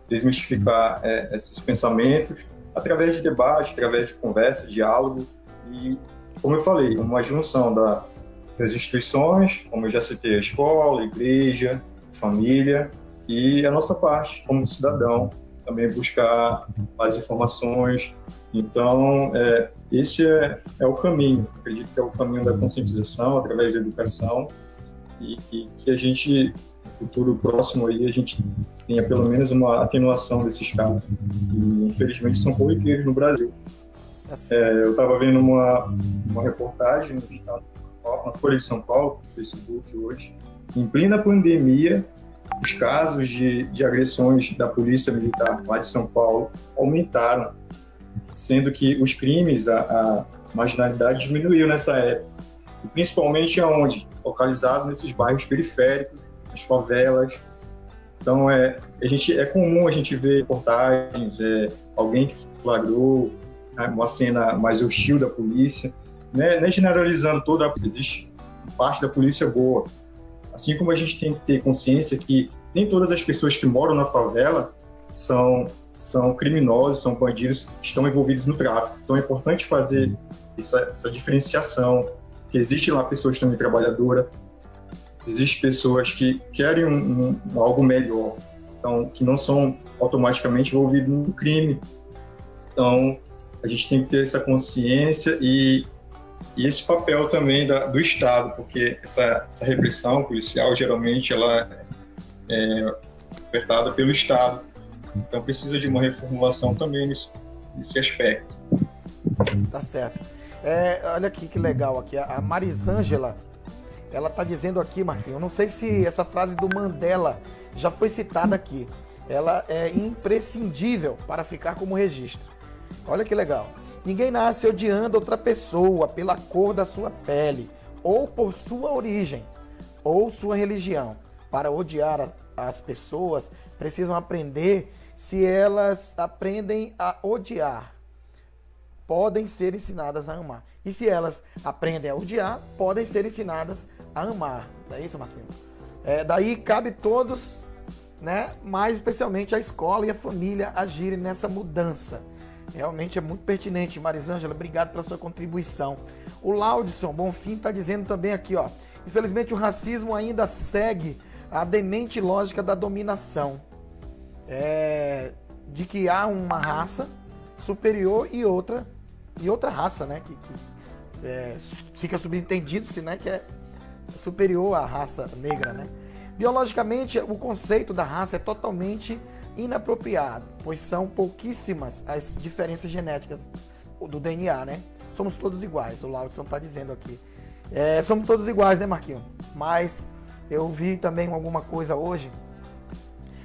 desmistificar esses pensamentos através de debate, através de conversa, diálogo, e, como eu falei, uma junção das instituições, como eu já citei, a escola, a igreja, a família, e a nossa parte, como cidadão, também buscar as informações. Então, esse é o caminho. Acredito que é o caminho da conscientização, através da educação, e que a gente, no futuro próximo, aí, a gente tenha pelo menos uma atenuação desses casos. E, infelizmente, são corriqueiros no Brasil. Eu estava vendo uma reportagem no estado, na Folha de São Paulo, no Facebook hoje, em plena pandemia, os casos de agressões da Polícia Militar lá de São Paulo aumentaram. sendo que os crimes, a marginalidade diminuiu nessa época, e principalmente aonde? Localizado nesses bairros periféricos, nas favelas. Então, é comum a gente ver reportagens, alguém que flagrou, né, uma cena mais hostil da polícia, né, nem generalizando toda a polícia, existe parte da polícia boa. Assim como a gente tem que ter consciência que nem todas as pessoas que moram na favela são criminosos, são bandidos que estão envolvidos no tráfico. Então é importante fazer essa diferenciação, que existe lá pessoas também trabalhadoras, existem pessoas que querem algo melhor, então, que não são automaticamente envolvidos no crime. Então, a gente tem que ter essa consciência e esse papel também do Estado, porque essa repressão policial, geralmente, ela é ofertada pelo Estado. Então, precisa de uma reformulação também nesse aspecto. Tá certo. Olha aqui que legal aqui. A Marisângela, ela tá dizendo aqui, Marquinhos, eu não sei se essa frase do Mandela já foi citada aqui. Ela é imprescindível para ficar como registro. Olha que legal. Ninguém nasce odiando outra pessoa pela cor da sua pele, ou por sua origem, ou sua religião. Para odiar as pessoas, precisam aprender. Se elas aprendem a odiar, podem ser ensinadas a amar. E se elas aprendem a odiar, podem ser ensinadas a amar. É isso, Marquinhos? Daí cabe todos, né, mais especialmente a escola e a família agirem nessa mudança. Realmente é muito pertinente. Marisângela, obrigado pela sua contribuição. O Laudson Bonfim está dizendo também aqui, ó. Infelizmente o racismo ainda segue a demente lógica da dominação. De que há uma raça superior e outra raça, né? Que fica subentendido-se, né? Que é superior à raça negra, né? Biologicamente, o conceito da raça é totalmente inapropriado, pois são pouquíssimas as diferenças genéticas do DNA, né? Somos todos iguais, o Laudson está dizendo aqui. Somos todos iguais, né, Marquinhos? Mas eu vi também alguma coisa hoje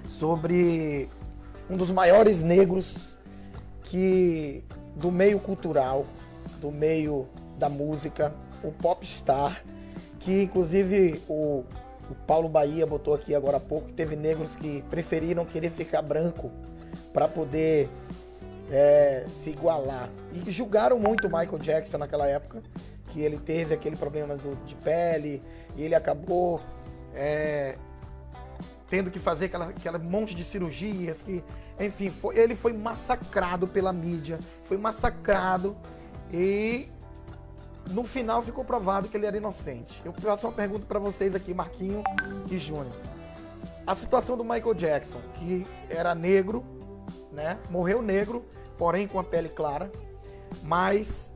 sobre um dos maiores negros do meio cultural, do meio da música, o popstar, que inclusive o Paulo Bahia botou aqui agora há pouco, que teve negros que preferiram querer ficar branco para poder se igualar. E julgaram muito o Michael Jackson naquela época, que ele teve aquele problema de pele, e ele acabou tendo que fazer aquela monte de cirurgias, que, enfim, ele foi massacrado pela mídia, foi massacrado e no final ficou provado que ele era inocente. Eu faço uma pergunta para vocês aqui, Marquinho e Júnior. A situação do Michael Jackson, que era negro, né? Morreu negro, porém com a pele clara, mas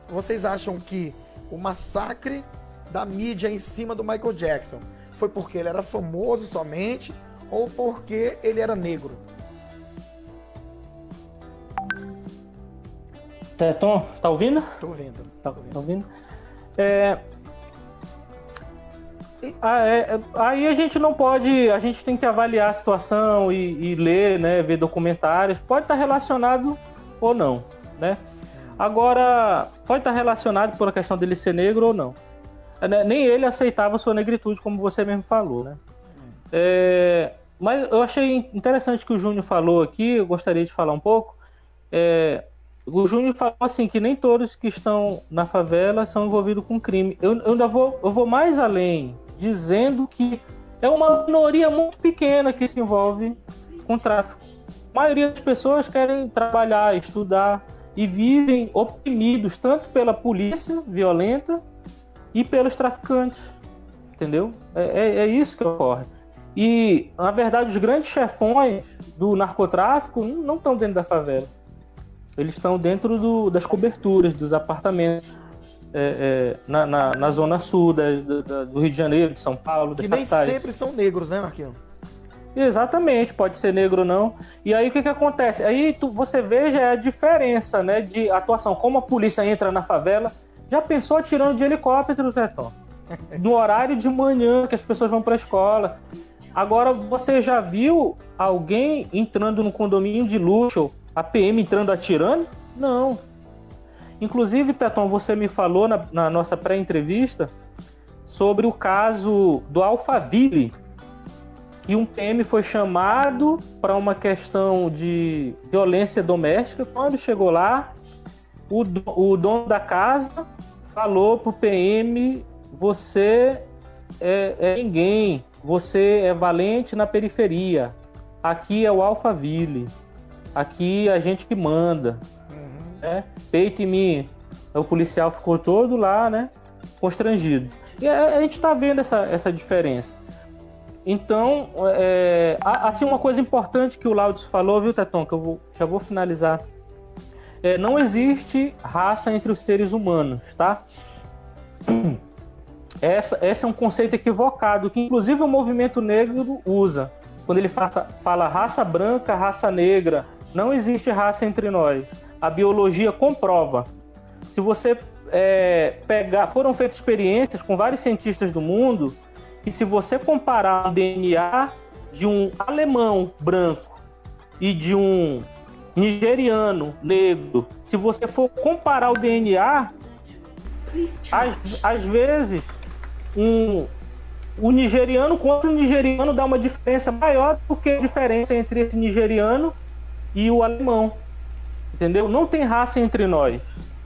vocês acham que o massacre da mídia em cima do Michael Jackson foi porque ele era famoso somente ou porque ele era negro? Tom, tá ouvindo? Tô ouvindo. Tá ouvindo? Aí a gente não pode, a gente tem que avaliar a situação e ler, né, ver documentários. Pode estar relacionado ou não, né? Agora, pode estar relacionado por a questão dele ser negro ou não. Nem ele aceitava sua negritude, como você mesmo falou, né? Mas eu achei interessante que o Júnior falou aqui, eu gostaria de falar um pouco. O Júnior falou assim, que nem todos que estão na favela são envolvidos com crime. Eu vou mais além, dizendo que é uma minoria muito pequena que se envolve com tráfico. A maioria das pessoas querem trabalhar, estudar e vivem oprimidos tanto pela polícia violenta e pelos traficantes, entendeu? É isso que ocorre. E, na verdade, os grandes chefões do narcotráfico não estão dentro da favela. Eles estão dentro das coberturas, dos apartamentos, na zona sul do Rio de Janeiro, de São Paulo, das capitais. Que nem sempre são negros, né, Marquinhos? Exatamente, pode ser negro ou não. E aí o que acontece? Aí você veja a diferença, né, de atuação. Como a polícia entra na favela. Já pensou atirando de helicóptero, Teton? No horário de manhã, que as pessoas vão para a escola. Agora, você já viu alguém entrando no condomínio de luxo, a PM entrando atirando? Não. Inclusive, Teton, você me falou na nossa pré-entrevista sobre o caso do Alphaville, e um PM foi chamado para uma questão de violência doméstica. Quando chegou lá, o dono da casa falou pro PM: você é ninguém, você é valente na periferia, aqui é o Alphaville, aqui é a gente que manda, né? Peito em mim. O policial ficou todo lá, né, constrangido. E a gente está vendo essa diferença. Então, assim, uma coisa importante que o Laudis falou, viu, Teton, que já vou finalizar. Não existe raça entre os seres humanos, tá? Esse é um conceito equivocado, que inclusive o movimento negro usa. Quando ele fala raça branca, raça negra, não existe raça entre nós. A biologia comprova. Se você foram feitas experiências com vários cientistas do mundo, que se você comparar o DNA de um alemão branco e de um nigeriano negro, se você for comparar o DNA, às vezes o nigeriano contra o nigeriano dá uma diferença maior do que a diferença entre esse nigeriano e o alemão. Entendeu? Não tem raça entre nós.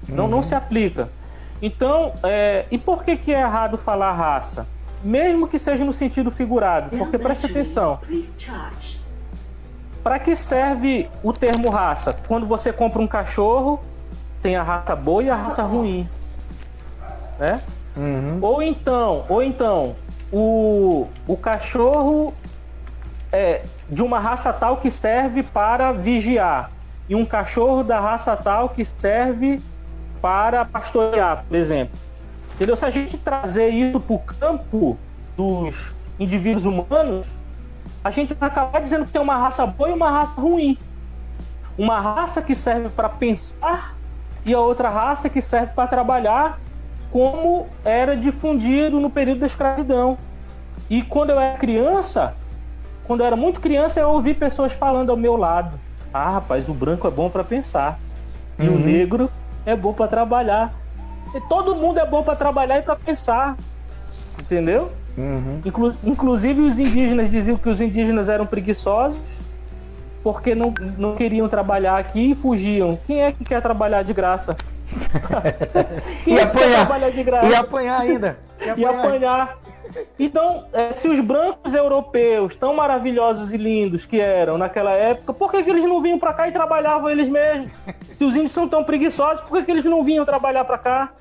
Não se aplica. Então, e por que é errado falar raça? Mesmo que seja no sentido figurado, porque preste atenção. Para que serve o termo raça? Quando você compra um cachorro, tem a raça boa e a raça ruim, né? Ou então o cachorro é de uma raça tal que serve para vigiar, e um cachorro da raça tal que serve para pastorear, por exemplo. Entendeu? Se a gente trazer isso para o campo dos indivíduos humanos, a gente vai acabar dizendo que tem uma raça boa e uma raça ruim. Uma raça que serve para pensar e a outra raça que serve para trabalhar, como era difundido no período da escravidão. E quando eu era criança, quando eu era muito criança, eu ouvi pessoas falando ao meu lado: ah, rapaz, o branco é bom para pensar e o negro é bom para trabalhar. E todo mundo é bom para trabalhar e para pensar, entendeu? Inclusive os indígenas diziam que os indígenas eram preguiçosos porque não queriam trabalhar aqui e fugiam. Quem é que quer trabalhar de graça? Quem e é apanhar, que quer trabalhar de graça? E apanhar ainda. E apanhar. Então, se os brancos europeus, tão maravilhosos e lindos que eram naquela época, por que eles não vinham para cá e trabalhavam eles mesmos? Se os índios são tão preguiçosos, por que eles não vinham trabalhar para cá?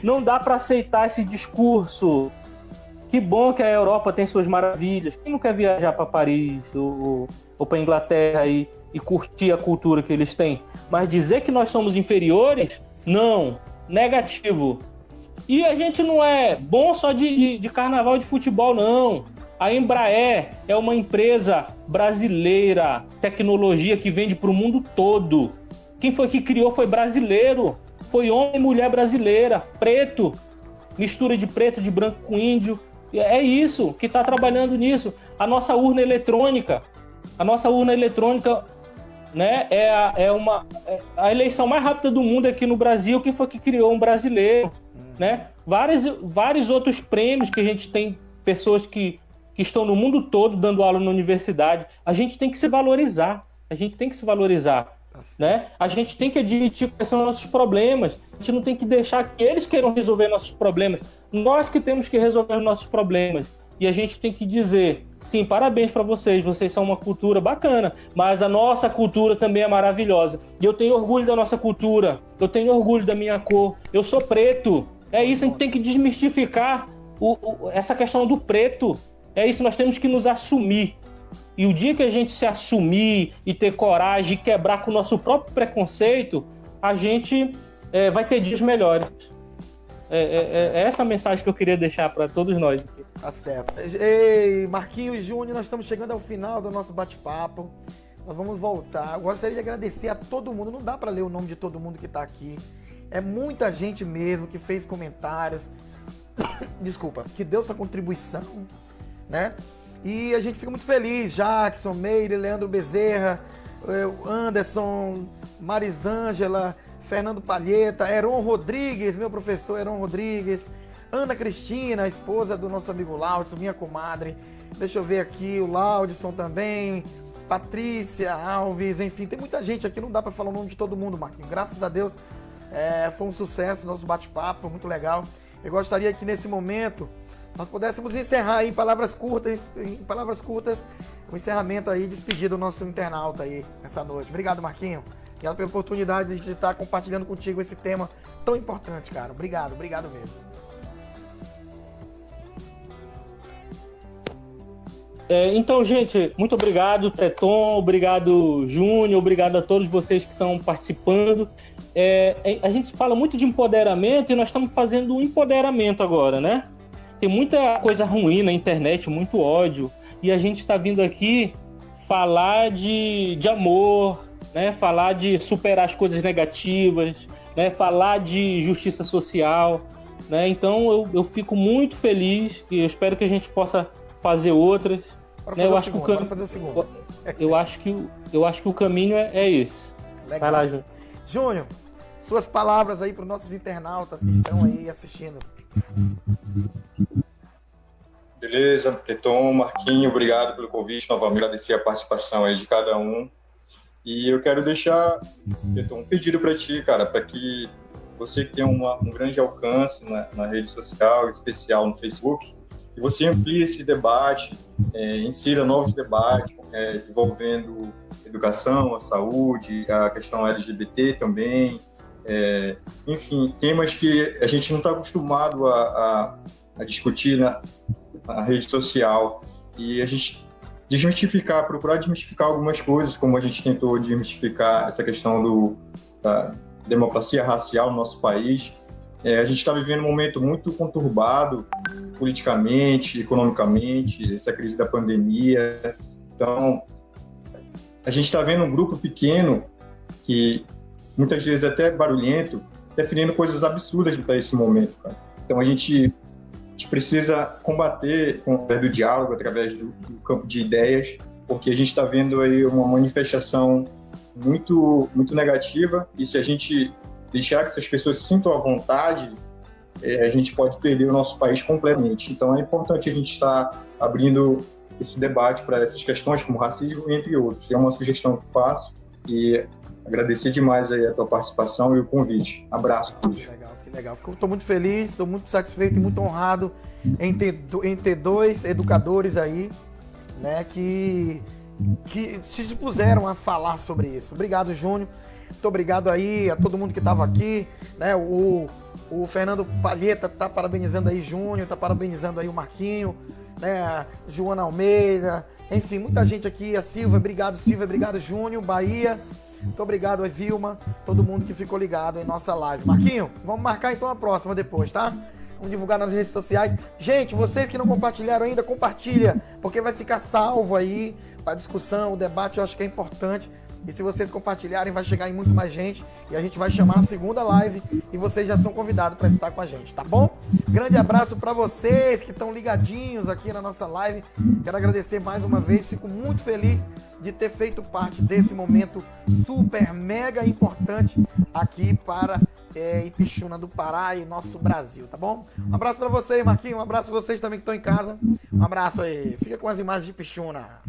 Não dá para aceitar esse discurso. Que bom que a Europa tem suas maravilhas. Quem não quer viajar para Paris ou para Inglaterra e curtir a cultura que eles têm? Mas dizer que nós somos inferiores, não. Negativo. E a gente não é bom só de carnaval e de futebol, não. A Embraer é uma empresa brasileira, tecnologia que vende para o mundo todo. Quem foi que criou foi brasileiro. Foi homem e mulher brasileira, preto, mistura de preto, de branco com índio. É isso, que está trabalhando nisso. A nossa urna eletrônica, né, é a eleição mais rápida do mundo aqui no Brasil. Quem foi que criou? Um brasileiro. Né? Vários outros prêmios que a gente tem, pessoas que estão no mundo todo dando aula na universidade. A gente tem que se valorizar. Né? A gente tem que admitir quais são nossos problemas. A gente não tem que deixar que eles queiram resolver nossos problemas. Nós que temos que resolver os nossos problemas. E a gente tem que dizer: sim, parabéns para vocês são uma cultura bacana, mas a nossa cultura também é maravilhosa. E eu tenho orgulho da nossa cultura, eu tenho orgulho da minha cor, eu sou preto. É isso, a gente tem que desmistificar essa questão do preto. É isso, nós temos que nos assumir. E o dia que a gente se assumir e ter coragem de quebrar com o nosso próprio preconceito, a gente vai ter dias melhores. É essa a mensagem que eu queria deixar para todos nós aqui. Tá certo. Ei, Marquinhos Júnior, nós estamos chegando ao final do nosso bate-papo. Nós vamos voltar. Eu gostaria de agradecer a todo mundo. Não dá para ler o nome de todo mundo que está aqui. É muita gente mesmo que fez comentários. Desculpa, que deu sua contribuição, né? E a gente fica muito feliz. Jackson, Meire, Leandro Bezerra, Anderson, Marisângela, Fernando Palheta, Heron Rodrigues, meu professor Heron Rodrigues, Ana Cristina, a esposa do nosso amigo Laudson, minha comadre. Deixa eu ver aqui, o Laudson também, Patrícia Alves, enfim, tem muita gente aqui, não dá para falar o nome de todo mundo, Marquinhos. Graças a Deus, foi um sucesso o nosso bate-papo, foi muito legal. Eu gostaria que nesse momento nós pudéssemos encerrar aí em palavras curtas, o encerramento aí, despedir do nosso internauta aí essa noite. Obrigado, Marquinhos. Obrigado pela oportunidade de estar compartilhando contigo esse tema tão importante, cara. Obrigado mesmo. Então, gente, muito obrigado, Teton, obrigado, Júnior, obrigado a todos vocês que estão participando. A gente fala muito de empoderamento e nós estamos fazendo um empoderamento agora, né? Tem muita coisa ruim na internet, muito ódio, e a gente está vindo aqui falar de amor, né? Falar de superar as coisas negativas, né? Falar de justiça social, né? Então eu fico muito feliz e eu espero que a gente possa fazer outras. Né? Eu acho que o caminho é esse. Legal. Vai lá, Júnior. Júnior, suas palavras aí para os nossos internautas que estão aí assistindo. Beleza, Teton, Marquinho, obrigado pelo convite, novamente agradecer a participação aí de cada um. E eu quero deixar, Teton, um pedido para ti, cara, para que você que tem um grande alcance na rede social, em especial no Facebook, que você amplie esse debate, insira novos debates envolvendo educação, a saúde, a questão LGBT também, enfim, temas que a gente não está acostumado a discutir na rede social, e a gente procurar desmistificar algumas coisas, como a gente tentou desmistificar essa questão da democracia racial no nosso país. A gente está vivendo um momento muito conturbado politicamente, economicamente, essa crise da pandemia. Então, a gente está vendo um grupo pequeno, que muitas vezes até barulhento, definindo coisas absurdas para esse momento, cara. Então, a gente precisa combater através do diálogo, através do campo de ideias, porque a gente está vendo aí uma manifestação muito, muito negativa, e se a gente deixar que essas pessoas se sintam à vontade, a gente pode perder o nosso país completamente. Então é importante a gente estar abrindo esse debate para essas questões como racismo, entre outros. É uma sugestão que faço, e agradecer demais aí a tua participação e o convite. Abraço a todos. Que legal. Estou muito feliz, estou muito satisfeito e muito honrado em ter dois educadores aí, né, que se dispuseram a falar sobre isso. Obrigado, Júnior. Muito obrigado aí a todo mundo que estava aqui, né? O Fernando Palheta tá parabenizando aí Júnior, tá parabenizando aí o Marquinho, né? A Joana Almeida, enfim, muita gente aqui, a Silva, obrigado Júnior, Bahia, muito obrigado a Vilma, todo mundo que ficou ligado em nossa live. Marquinho, vamos marcar então a próxima depois, tá? Vamos divulgar nas redes sociais. Gente, vocês que não compartilharam ainda, compartilha, porque vai ficar salvo aí para discussão, o debate, eu acho que é importante. E se vocês compartilharem, vai chegar em muito mais gente. E a gente vai chamar a segunda live. E vocês já são convidados para estar com a gente, tá bom? Grande abraço para vocês que estão ligadinhos aqui na nossa live. Quero agradecer mais uma vez. Fico muito feliz de ter feito parte desse momento super, mega importante aqui para Ipixuna do Pará e nosso Brasil, tá bom? Um abraço para vocês, Marquinhos. Um abraço para vocês também que estão em casa. Um abraço aí. Fica com as imagens de Ipixuna.